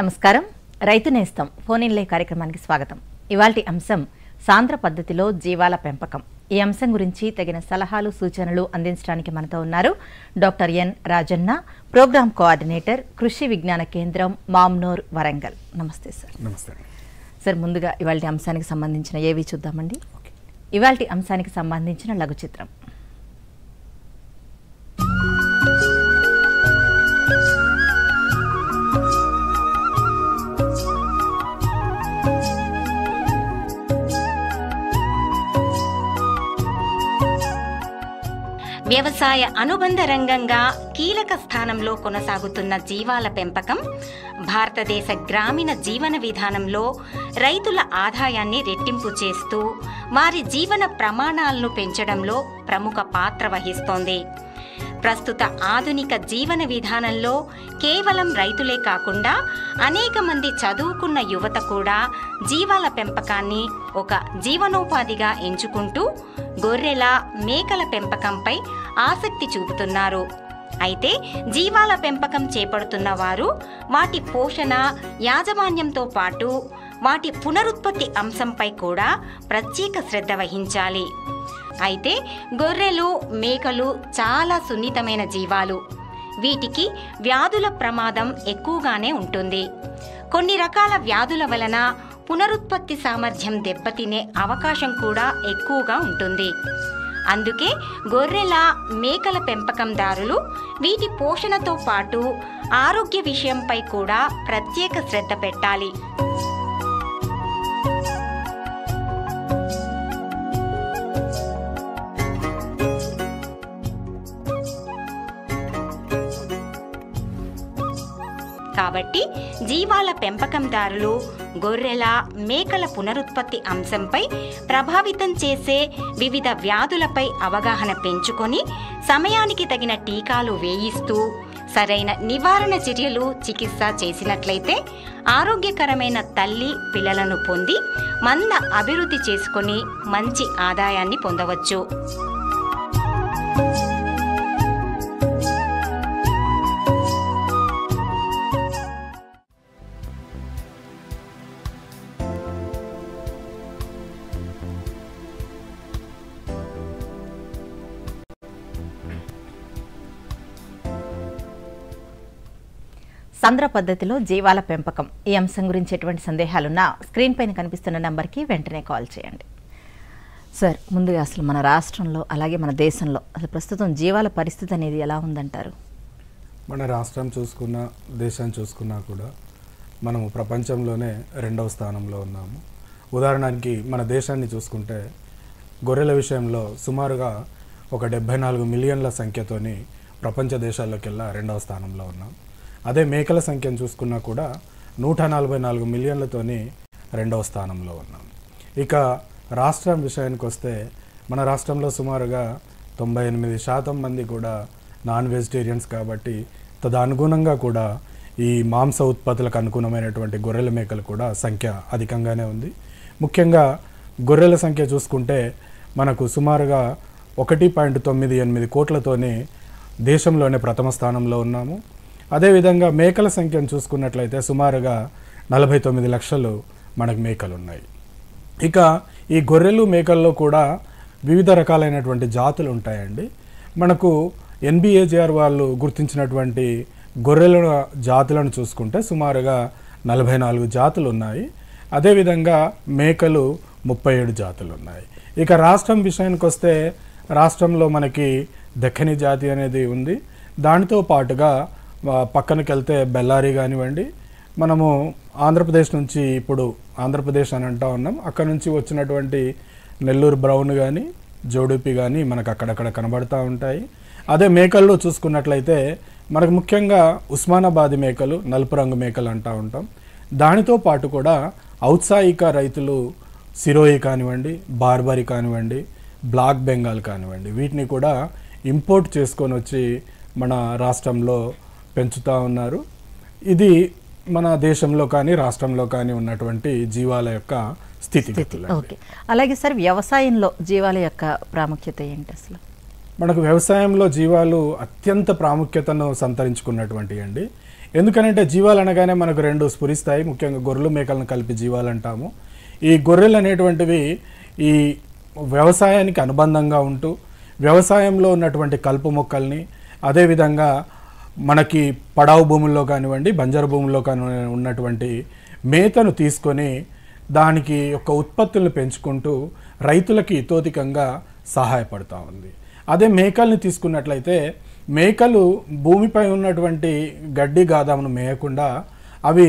నమస్కారం. రైతు నేస్తం ఫోన్ ఇన్ లైవ్ కార్యక్రమానికి స్వాగతం. ఇవాల్టి అంశం సాంద్ర పద్ధతిలో జీవాల పెంపకం. ఈ అంశం గురించి తగిన సలహాలు సూచనలు అందించడానికి మనతో ఉన్నారు doctor N Rajanna, programme coordinator, Krishi Vigyan కేంద్రం, మామ్నూర్, వరంగల్. నమస్తే సార్. నమస్తే సార్, ముందుగా ఇవాల్టి అంశానికి సంబంధించిన ఏవి చూద్దామండి. ఇవాల్టి అంశానికి సంబంధించిన లఘు చిత్రం. వ్యవసాయ అనుబంధ రంగంగా కీలక స్థానంలో కొనసాగుతున్న జీవాల పెంపకం భారతదేశ గ్రామీణ జీవన విధానంలో రైతుల ఆదాయాన్ని రెట్టింపు చేస్తూ వారి జీవన ప్రమాణాలను పెంచడంలో ప్రముఖ పాత్ర వహిస్తోంది. ప్రస్తుత ఆధునిక జీవన విధానంలో కేవలం రైతులే కాకుండా అనేక మంది చదువుకున్న యువత కూడా జీవాల పెంపకాన్ని ఒక జీవనోపాధిగా ఎంచుకుంటూ గొర్రెల, మేకల పెంపకంపై ఆసక్తి చూపుతున్నారు. అయితే జీవాల పెంపకం చేపడుతున్న వారు వాటి పోషణ, యాజమాన్యంతో పాటు వాటి పునరుత్పత్తి అంశంపై కూడా ప్రత్యేక శ్రద్ధ వహించాలి. అయితే గొర్రెలు, మేకలు చాలా సున్నితమైన జీవాలు. వీటికి వ్యాధుల ప్రమాదం ఎక్కువగానే ఉంటుంది. కొన్ని రకాల వ్యాధుల వలన పునరుత్పత్తి సామర్థ్యం దెబ్బతినే అవకాశం కూడా ఎక్కువగా ఉంటుంది. అందుకే గొర్రెల, మేకల పెంపకందారులు వీటి పోషణతో పాటు ఆరోగ్య విషయంపై కూడా ప్రత్యేక శ్రద్ధ పెట్టాలి. కాబట్టి జీవాల పెంపకందారులు గొర్రెల, మేకల పునరుత్పత్తి అంశంపై ప్రభావితం చేసే వివిధ వ్యాధులపై అవగాహన పెంచుకొని సమయానికి తగిన టీకాలు వేయిస్తూ సరైన నివారణ చర్యలు, చికిత్స చేసినట్లయితే ఆరోగ్యకరమైన తల్లి పిల్లలను పొంది మంద అభివృద్ధి చేసుకొని మంచి ఆదాయాన్ని పొందవచ్చు. సాంద్ర పద్ధతిలో జీవాల పెంపకం ఈ అంశం గురించి ఎటువంటి సందేహాలున్నా స్క్రీన్ పైన కనిపిస్తున్న నంబర్కి వెంటనే కాల్ చేయండి. సార్, ముందుగా అసలు మన రాష్ట్రంలో అలాగే మన దేశంలో అసలు ప్రస్తుతం జీవాల పరిస్థితి అనేది ఎలా ఉందంటారు? మన రాష్ట్రం చూసుకున్నా, దేశం చూసుకున్నా కూడా మనము ప్రపంచంలోనే 2వ స్థానంలో ఉన్నాము. ఉదాహరణకి మన దేశాన్ని చూసుకుంటే గొర్రెల విషయంలో సుమారుగా ఒక 74 మిలియన్ల సంఖ్యతోని ప్రపంచ దేశాల్లోకెల్లా 2వ స్థానంలో ఉన్నాం. అదే మేకల సంఖ్యను చూసుకున్నా కూడా 144 మిలియన్లతోని 2వ స్థానంలో ఉన్నాం. ఇక రాష్ట్రం విషయానికి వస్తే మన రాష్ట్రంలో సుమారుగా 98% మంది కూడా నాన్ వెజిటేరియన్స్ కాబట్టి తదనుగుణంగా కూడా ఈ మాంస ఉత్పత్తులకు అనుగుణమైనటువంటి గొర్రెల, మేకలు కూడా సంఖ్య అధికంగానే ఉంది. ముఖ్యంగా గొర్రెల సంఖ్య చూసుకుంటే మనకు సుమారుగా 1.98 కోట్లతోని దేశంలోనే ప్రథమ స్థానంలో ఉన్నాము. అదేవిధంగా మేకల సంఖ్యను చూసుకున్నట్లయితే సుమారుగా 49 లక్షలు మనకు మేకలు ఉన్నాయి. ఇక ఈ గొర్రెలు, మేకల్లో కూడా వివిధ రకాలైనటువంటి జాతులు ఉంటాయండి. మనకు ఎన్బిఏజిఆర్ వాళ్ళు గుర్తించినటువంటి గొర్రెల జాతులను చూసుకుంటే సుమారుగా 44 జాతులు ఉన్నాయి. అదేవిధంగా మేకలు 37 జాతులు ఉన్నాయి. ఇక రాష్ట్రం విషయానికి వస్తే రాష్ట్రంలో మనకి దక్కని జాతి అనేది ఉంది. దానితో పాటుగా పక్కనకి వెళ్తే బెల్లారి కానివ్వండి, మనము ఆంధ్రప్రదేశ్ నుంచి ఇప్పుడు ఆంధ్రప్రదేశ్ అని అంటూ ఉన్నాం, అక్కడ నుంచి వచ్చినటువంటి నెల్లూరు బ్రౌన్ కానీ, జోడుపి కానీ మనకు అక్కడక్కడ కనబడుతూ ఉంటాయి. అదే మేకల్లో చూసుకున్నట్లయితే మనకు ముఖ్యంగా ఉస్మానాబాదీ మేకలు, నలుపు రంగు మేకలు అంటూ ఉంటాం. దానితో పాటు కూడా ఔత్సాహిక రైతులు సిరోయి కానివ్వండి, బార్బరీ కానివ్వండి, బ్లాక్ బెంగాల్ కానివ్వండి, వీటిని కూడా ఇంపోర్ట్ చేసుకొని వచ్చి మన రాష్ట్రంలో పెంచుతూ ఉన్నారు. ఇది మన దేశంలో కానీ రాష్ట్రంలో కానీ ఉన్నటువంటి జీవాల యొక్క స్థితిగతులు. ఓకే, అలాగే సార్, వ్యవసాయంలో జీవాల యొక్క ప్రాముఖ్యత ఏంటి అసలు? మనకు వ్యవసాయంలో జీవాలు అత్యంత ప్రాముఖ్యతను సంతరించుకున్నటువంటి అండి. ఎందుకనంటే జీవాలు అనగానే మనకు రెండు స్ఫురిస్తాయి, ముఖ్యంగా గొర్రెలు మేకలను కలిపి జీవాలు అంటాము. ఈ గొర్రెలు అనేటువంటివి ఈ వ్యవసాయానికి అనుబంధంగా ఉంటూ వ్యవసాయంలో ఉన్నటువంటి కలుపు మొక్కల్ని, అదేవిధంగా మనకి పడావు భూముల్లో కానివ్వండి బంజరు భూముల్లో కానివ్వండి ఉన్నటువంటి మేతను తీసుకొని దానికి యొక్క ఉత్పత్తులను పెంచుకుంటూ రైతులకి ఇతోధికంగా సహాయపడుతూ ఉంది. అదే మేకల్ని తీసుకున్నట్లయితే మేకలు భూమిపై ఉన్నటువంటి గడ్డి గాదామును మేయకుండా అవి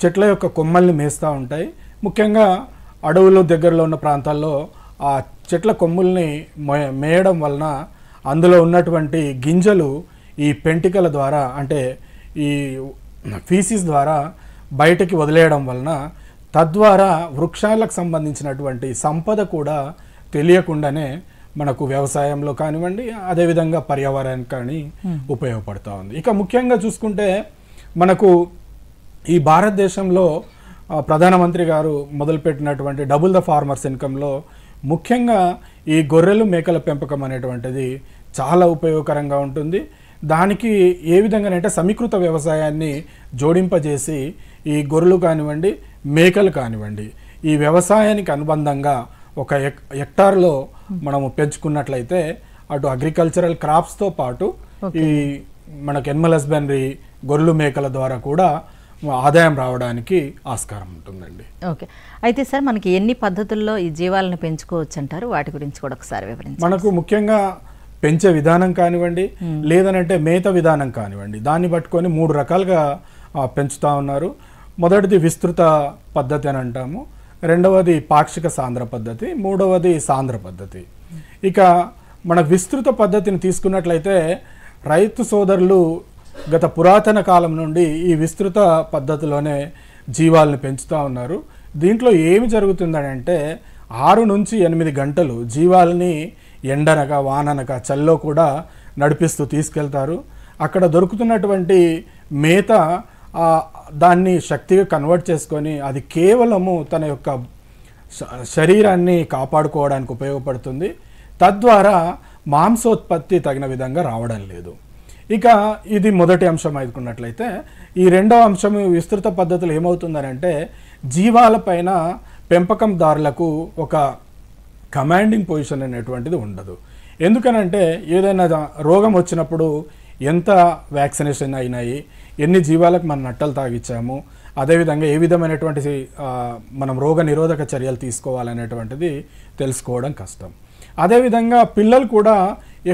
చెట్ల యొక్క కొమ్మల్ని మేస్తూ ఉంటాయి. ముఖ్యంగా అడవుల దగ్గరలో ఉన్న ప్రాంతాల్లో ఆ చెట్ల కొమ్ముల్ని మేయడం వలన అందులో ఉన్నటువంటి గింజలు ఈ పెంటికల ద్వారా అంటే ఈ ఫీసిస్ ద్వారా బయటకి వదిలేయడం వలన తద్వారా వృక్షాలకు సంబంధించినటువంటి సంపద కూడా తెలియకుండానే మనకు వ్యవసాయంలో కానివ్వండి అదేవిధంగా పర్యావరణానికి కానీ ఉపయోగపడుతూ ఉంది. ఇక ముఖ్యంగా చూసుకుంటే మనకు ఈ భారతదేశంలో ప్రధానమంత్రి గారు మొదలుపెట్టినటువంటి డబుల్ ద ఫార్మర్స్ ఇన్కంలో ముఖ్యంగా ఈ గొర్రెలు మేకల పెంపకం అనేటువంటిది చాలా ఉపయోగకరంగా ఉంటుంది. దానికి ఏ విధంగానంటే సమీకృత వ్యవసాయాన్ని జోడింపజేసి ఈ గొర్రెలు కానివ్వండి మేకలు కానివ్వండి ఈ వ్యవసాయానికి అనుబంధంగా ఒక హెక్టార్లో మనము పెంచుకున్నట్లయితే అటు అగ్రికల్చరల్ క్రాప్స్తో పాటు ఈ మనకు ఎనిమల్ హస్బెండరీ గొర్రెలు మేకల ద్వారా కూడా ఆదాయం రావడానికి ఆస్కారం ఉంటుందండి. ఓకే, అయితే సార్ మనకి ఎన్ని పద్ధతుల్లో ఈ జీవాలను పెంచుకోవచ్చు అంటారు, వాటి గురించి కూడా ఒకసారి వివరించండి. మనకు ముఖ్యంగా పెంచే విధానం కానివ్వండి లేదనంటే మేత విధానం కానివ్వండి దాన్ని పట్టుకొని 3 రకాలుగా పెంచుతూ ఉన్నారు. మొదటిది విస్తృత పద్ధతి అని అంటాము, రెండవది పాక్షిక సాంద్ర పద్ధతి, మూడవది సాంద్ర పద్ధతి. ఇక మన విస్తృత పద్ధతిని తీసుకున్నట్లయితే రైతు సోదరులు గత పురాతన కాలం నుండి ఈ విస్తృత పద్ధతిలోనే జీవాలను పెంచుతూ ఉన్నారు. దీంట్లో ఏమి జరుగుతుందని అంటే 6 నుంచి 8 గంటలు జీవాలని ఎండనక వాననక చల్లో కూడా నడిపిస్తూ తీసుకెళ్తారు. అక్కడ దొరుకుతున్నటువంటి మేత దాన్ని శక్తిగా కన్వర్ట్ చేసుకొని అది కేవలము తన యొక్క శరీరాన్ని కాపాడుకోవడానికి ఉపయోగపడుతుంది. తద్వారా మాంసోత్పత్తి తగిన విధంగా రావడం లేదు. ఇక ఇది మొదటి అంశం అనుకున్నట్లయితే ఈ రెండవ అంశం విస్తృత పద్ధతులు ఏమవుతుందని అంటే జీవాలపైన పెంపకందారులకు ఒక కమాండింగ్ పొజిషన్ అనేటువంటిది ఉండదు. ఎందుకనంటే ఏదైనా రోగం వచ్చినప్పుడు ఎంత వ్యాక్సినేషన్ అయినాయి, ఎన్ని జీవాలకు మనం నట్టలు తాగిచ్చాము, అదేవిధంగా ఏ విధమైనటువంటి మనం రోగ నిరోధక చర్యలు తీసుకోవాలనేటువంటిది తెలుసుకోవడం కష్టం. అదేవిధంగా పిల్లలు కూడా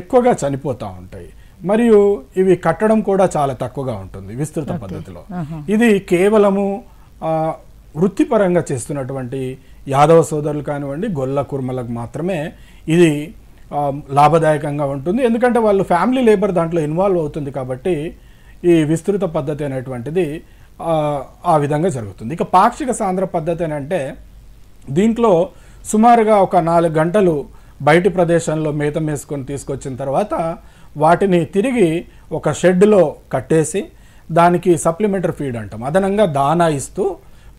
ఎక్కువగా చనిపోతూ ఉంటాయి, మరియు ఇవి కట్టడం కూడా చాలా తక్కువగా ఉంటుంది విస్తృత పద్ధతిలో. ఇది కేవలము వృత్తిపరంగా చేస్తున్నటువంటి యాదవ సోదరులు కానివ్వండి గొల్ల కుర్మలకు మాత్రమే ఇది లాభదాయకంగా ఉంటుంది. ఎందుకంటే వాళ్ళు ఫ్యామిలీ లేబర్ దాంట్లో ఇన్వాల్వ్ అవుతుంది కాబట్టి ఈ విస్తృత పద్ధతి అనేటువంటిది ఆ విధంగా జరుగుతుంది. ఇక పాక్షిక సాంద్ర పద్ధతి అని అంటే దీంట్లో సుమారుగా ఒక 4 గంటలు బయటి ప్రదేశంలో మేత మేసుకొని తీసుకొచ్చిన తర్వాత వాటిని తిరిగి ఒక షెడ్లో కట్టేసి దానికి సప్లిమెంటరీ ఫీడ్ అంటాం, అదనంగా దానా ఇస్తూ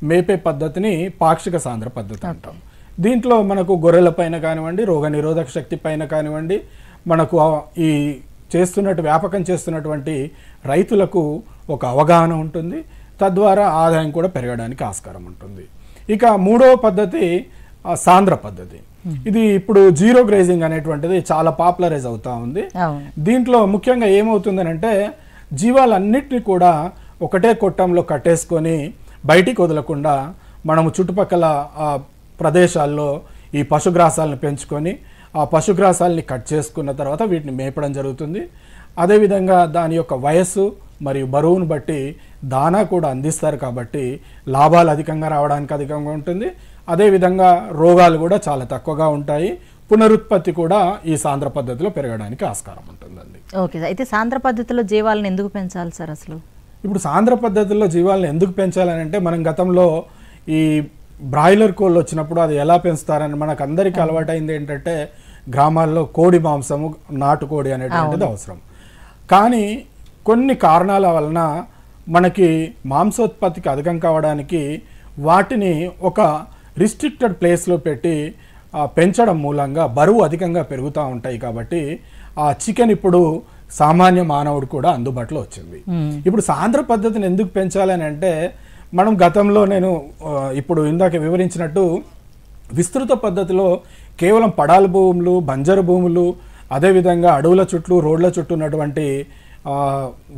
మేపే పద్ధతిని పాక్షిక సాంద్ర పద్ధతి అంటాం. దీంట్లో మనకు గొర్రెల పైన కానివ్వండి రోగ నిరోధక శక్తి పైన కానివ్వండి మనకు ఈ వ్యాపకం చేస్తున్నటువంటి రైతులకు ఒక అవగాహన ఉంటుంది. తద్వారా ఆదాయం కూడా పెరగడానికి ఆస్కారం ఉంటుంది. ఇక మూడవ పద్ధతి సాంద్ర పద్ధతి. ఇది ఇప్పుడు జీరో గ్రేజింగ్ అనేటువంటిది చాలా పాపులరైజ్ అవుతా ఉంది. దీంట్లో ముఖ్యంగా ఏమవుతుందని అంటే జీవాలన్నిటినీ కూడా ఒకటే కొట్టంలో కట్టేసుకొని బయటికి వదలకుండా మనము చుట్టుపక్కల ప్రదేశాల్లో ఈ పశుగ్రాసాలను పెంచుకొని ఆ పశుగ్రాసాలని కట్ చేసుకున్న తర్వాత వీటిని మేపడం జరుగుతుంది. అదేవిధంగా దాని యొక్క వయస్సు మరియు బరువును బట్టి దానా కూడా అందిస్తారు కాబట్టి లాభాలు అధికంగా రావడానికి అధికంగా ఉంటుంది. అదేవిధంగా రోగాలు కూడా చాలా తక్కువగా ఉంటాయి. పునరుత్పత్తి కూడా ఈ సాంద్ర పద్ధతిలో పెరగడానికి ఆస్కారం ఉంటుందండి. ఓకే, అయితే సాంద్ర పద్ధతిలో జీవాలను ఎందుకు పెంచాలి సార్? అసలు ఇప్పుడు సాంద్ర పద్ధతుల్లో జీవాలను ఎందుకు పెంచాలని అంటే మనం గతంలో ఈ బ్రాయిలర్ కోళ్ళు వచ్చినప్పుడు అది ఎలా పెంచుతారని మనకు అందరికీ అలవాటైంది ఏంటంటే గ్రామాల్లో కోడి మాంసము నాటుకోడి అనేటువంటిది అవసరం. కానీ కొన్ని కారణాల వలన మనకి మాంసోత్పత్తికి అధికం కావడానికి వాటిని ఒక రిస్ట్రిక్టెడ్ ప్లేస్లో పెట్టి పెంచడం మూలంగా బరువు అధికంగా పెరుగుతూ ఉంటాయి. కాబట్టి ఆ చికెన్ ఇప్పుడు సామాన్య మానవుడు కూడా అందుబాటులో వచ్చింది. ఇప్పుడు సాంద్ర పద్ధతిని ఎందుకు పెంచాలని అంటే, మనం గతంలో నేను ఇప్పుడు ఇందాక వివరించినట్టు విస్తృత పద్ధతిలో కేవలం పడాల భూములు, బంజరు భూములు, అదేవిధంగా అడవుల చుట్టూ రోడ్ల చుట్టూ ఉన్నటువంటి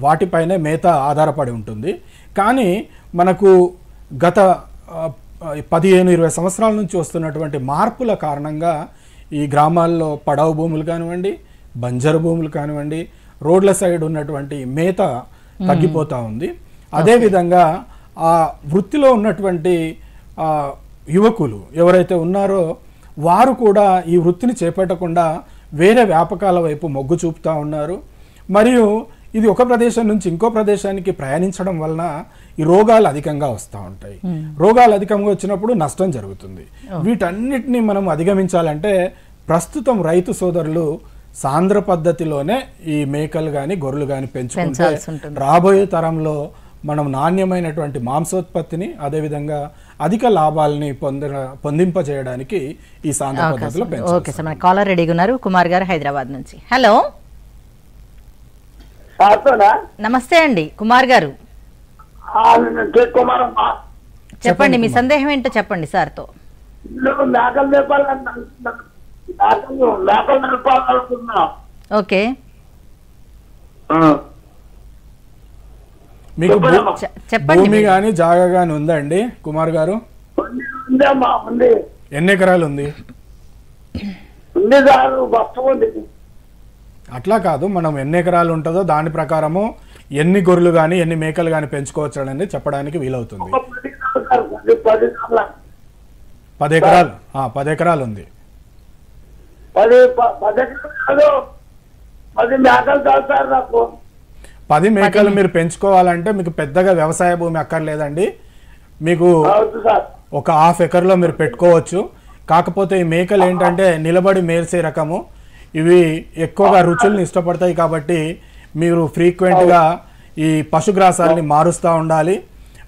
వాటిపైనే మేత ఆధారపడి ఉంటుంది. కానీ మనకు గత 15-20 సంవత్సరాల నుంచి వస్తున్నటువంటి మార్పుల కారణంగా ఈ గ్రామాల్లో పడవ భూములు కానివ్వండి, బంజరు భూములు కానివ్వండి, రోడ్ల సైడ్ ఉన్నటువంటి మేత తగ్గిపోతూ ఉంది. అదేవిధంగా ఆ వృత్తిలో ఉన్నటువంటి యువకులు ఎవరైతే ఉన్నారో వారు కూడా ఈ వృత్తిని చేపట్టకుండా వేరే వ్యాపకాల వైపు మొగ్గు చూపుతూ ఉన్నారు. మరియు ఇది ఒక ప్రదేశం నుంచి ఇంకో ప్రదేశానికి ప్రయాణించడం వలన ఈ రోగాలు అధికంగా వస్తూ ఉంటాయి. రోగాలు అధికంగా వచ్చినప్పుడు నష్టం జరుగుతుంది. వీటన్నిటిని మనం అధిగమించాలంటే ప్రస్తుతం రైతు సోదరులు సాంద్ర పద్ధతిలోనే ఈ మేకలు కానీ గొర్రెలు కానీ పెంచుకుంటే రాబోయే తరంలో మనం నాణ్యమైనటువంటి మాంసోత్పత్తిని అదేవిధంగా అధిక లాభాలని పొందింపజేయడానికి ఈ సాంద్ర పద్ధతిలో పెంచాలి. ఓకే సార్, మన కాలర్ రెడీగా ఉన్నారు. కుమార్ గారు హైదరాబాద్ నుంచి. హలో, నమస్తే అండి కుమార్ గారు. చెప్పండి, మీ సందేహం ఏంటో చెప్పండి సార్తో. ఓకే, మీకు చెప్పండి. భూమి కానీ జాగా కానీ ఉందండి కుమార్ గారు? ఎన్ని ఎకరాలు ఉంది? అట్లా కాదు, మనం ఎన్ని ఎకరాలు ఉంటుందో దాని ప్రకారము ఎన్ని గొర్రెలు కానీ ఎన్ని మేకలు కానీ పెంచుకోవచ్చు అని చెప్పడానికి వీలవుతుంది. 10 ఎకరాలు 10 ఎకరాలు ఉంది. 10 మేకలు మీరు పెంచుకోవాలంటే మీకు పెద్దగా వ్యవసాయ భూమి అక్కర్లేదండి. మీకు ఒక 1/2 ఎకర్లో మీరు పెట్టుకోవచ్చు. కాకపోతే ఈ మేకలు ఏంటంటే నిలబడి మేల్సే రకము, ఇవి ఎక్కువగా రుచుల్ని ఇష్టపడతాయి. కాబట్టి మీరు ఫ్రీక్వెంట్గా ఈ పశుగ్రాసాలని మారుస్తూ ఉండాలి.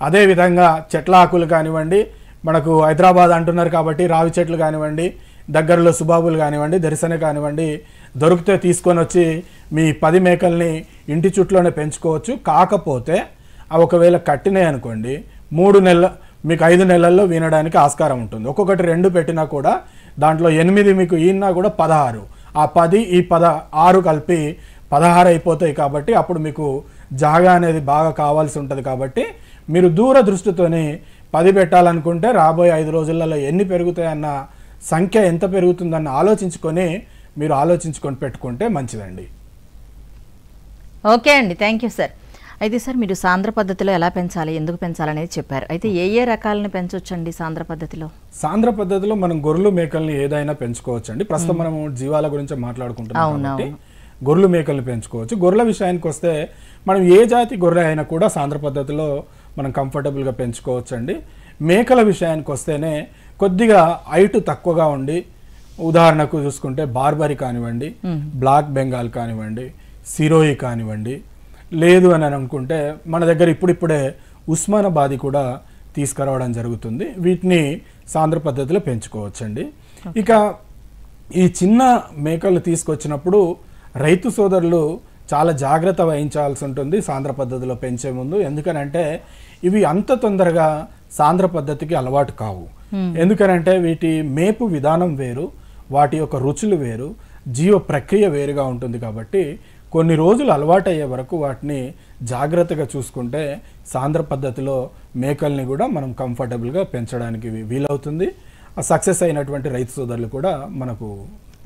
అదేవిధంగా చెట్ల ఆకులు కానివ్వండి, మనకు హైదరాబాద్ అంటున్నారు కాబట్టి రావి చెట్లు కానివ్వండి, దగ్గరలో సుబాబులు కానివ్వండి, దరిసన కానివ్వండి దొరికితే తీసుకొని వచ్చి మీ 10 మేకల్ని ఇంటి చుట్టూలోనే పెంచుకోవచ్చు. కాకపోతే అవి ఒకవేళ కట్టినాయి అనుకోండి, 3 నెలలు మీకు 5 నెలల్లో వినడానికి ఆస్కారం ఉంటుంది. ఒక్కొక్కటి 2 పెట్టినా కూడా దాంట్లో 8 మీకు ఈనా కూడా 16, ఆ 10 ఈ 16 కలిపి 16 అయిపోతాయి. కాబట్టి అప్పుడు మీకు జాగా అనేది బాగా కావాల్సి ఉంటుంది. కాబట్టి మీరు దూరదృష్టితోని 10 పెట్టాలనుకుంటే రాబోయే 5 రోజులలో ఎన్ని పెరుగుతాయన్న సంఖ్య ఎంత పెరుగుతుందన్న ఆలోచించుకొని పెట్టుకుంటే మంచిదండి. ఓకే అండి, థ్యాంక్ యూ సార్. అయితే సార్ మీరు సాంద్ర పద్ధతిలో ఎలా పెంచాలి, ఎందుకు పెంచాలనేది చెప్పారు. అయితే ఏ రకాలను పెంచొచ్చండి సాంద్ర పద్ధతిలో? సాంద్ర పద్ధతిలో మనం గొర్రెలు మేకల్ని ఏదైనా పెంచుకోవచ్చండి. ప్రస్తుతం మనం జీవాల గురించి మాట్లాడుకుంటున్నాం కాబట్టి గొర్రెలు మేకల్ని పెంచుకోవచ్చు. గొర్రెల విషయానికి వస్తే మనం ఏ జాతి గొర్రె అయినా కూడా సాంద్ర పద్ధతిలో మనం కంఫర్టబుల్గా పెంచుకోవచ్చండి. మేకల విషయానికి వస్తేనే కొద్దిగా హైట్ తక్కువగా ఉండి, ఉదాహరణకు చూసుకుంటే బార్బరీ కానివ్వండి, బ్లాక్ బెంగాల్ కానివ్వండి, సిరోయి కానివ్వండి, లేదు అని అనుకుంటే మన దగ్గర ఇప్పుడిప్పుడే ఉస్మానాబాదీ కూడా తీసుకురావడం జరుగుతుంది. వీటిని సాంద్ర పద్ధతిలో పెంచుకోవచ్చండి. ఇక ఈ చిన్న మేకలు తీసుకొచ్చినప్పుడు రైతు సోదరులు చాలా జాగ్రత్త వహించాల్సి ఉంటుంది సాంద్ర పద్ధతిలో పెంచే ముందు. ఎందుకనంటే ఇవి అంత తొందరగా సాంద్ర పద్ధతికి అలవాటు కావు. ఎందుకనంటే వీటి మేపు విధానం వేరు, వాటి యొక్క రుచులు వేరు, జీవ ప్రక్రియ వేరుగా ఉంటుంది. కాబట్టి కొన్ని రోజులు అలవాటయ్యే వరకు వాటిని జాగ్రత్తగా చూసుకుంటే సాంద్ర పద్ధతిలో మేకల్ని కూడా మనం కంఫర్టబుల్గా పెంచడానికి వీలవుతుంది. సక్సెస్ అయినటువంటి రైతు సోదరులు కూడా మనకు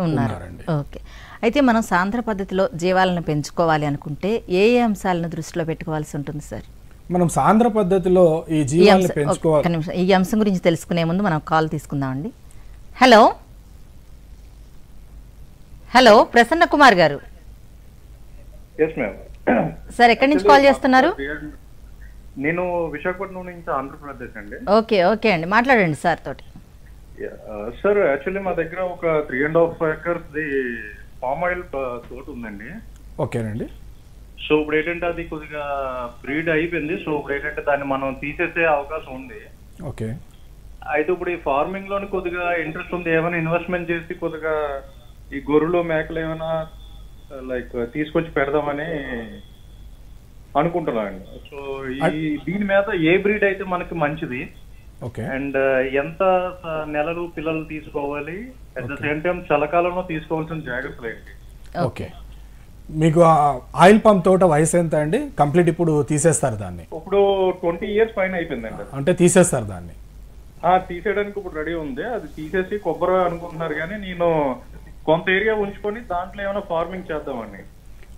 ఉన్నారండి. ఓకే, అయితే మనం సాంద్ర పద్ధతిలో జీవాలను పెంచుకోవాలి అనుకుంటే ఏ అంశాలను దృష్టిలో పెట్టుకోవాల్సి ఉంటుంది సార్? మనం సాంద్ర పద్ధతిలో ఈ జీవాలను పెంచుకోవాలి. ఈ అంశం గురించి తెలుసుకునే ముందు మనం కాల్ తీసుకుందామండి. హలో హలో, ప్రసన్న కుమార్ గారు సార్, ఎక్కడి నుంచి కాల్ చేస్తున్నారు? నేను విశాఖపట్నం నుంచి ఆంధ్రప్రదేశ్ అండి. ఓకే ఓకే అండి, మాట్లాడండి సార్ తోటి. సార్ యాక్చువల్లీ మా దగ్గర ఒక 3.5 acres పామ్ ఆయిల్ తోట ఉందండి. ఓకేనండి. సో ఇప్పుడు ఏంటంటే అది కొద్దిగా బ్రీడ్ అయిపోయింది. సో ఇప్పుడు ఏంటంటే దాన్ని మనం తీసేసే అవకాశం ఉంది. ఓకే, అయితే ఇప్పుడు ఈ ఫార్మింగ్ లోని కొద్దిగా ఇంట్రెస్ట్ ఉంది. ఏమైనా ఇన్వెస్ట్మెంట్ చేసి కొద్దిగా ఈ గొర్రెలు మేకలు ఏమైనా లైక్ తీసుకొచ్చి పెడదామని అనుకుంటున్నానండి. సో దీని మీద ఏ బ్రీడ్ అయితే మనకి మంచిది, ఓకే, అండ్ ఎంత నెలలు పిల్లలు తీసుకోవాలి, అట్ ద సేమ్ టైం చలకాలంలో తీసుకోవాల్సిన జాగ్రత్తలు ఏంటి? ఓకే. మీకు ఆయిల్ పంప్ తోట వయసు ఎంత అండి? కంప్లీట్ ఇప్పుడు తీసేస్తారు దాన్ని? ఇప్పుడు 20 years పైన అయిపోయిందండి. అంటే తీసేస్తారు దాన్ని? తీసేయడానికి ఇప్పుడు రెడీ ఉంది. అది తీసేసి కొబ్బరి అనుకుంటున్నారు, కానీ నేను కొంత ఏరియా ఉంచుకొని దాంట్లో ఏమైనా ఫార్మింగ్ చేద్దామండి.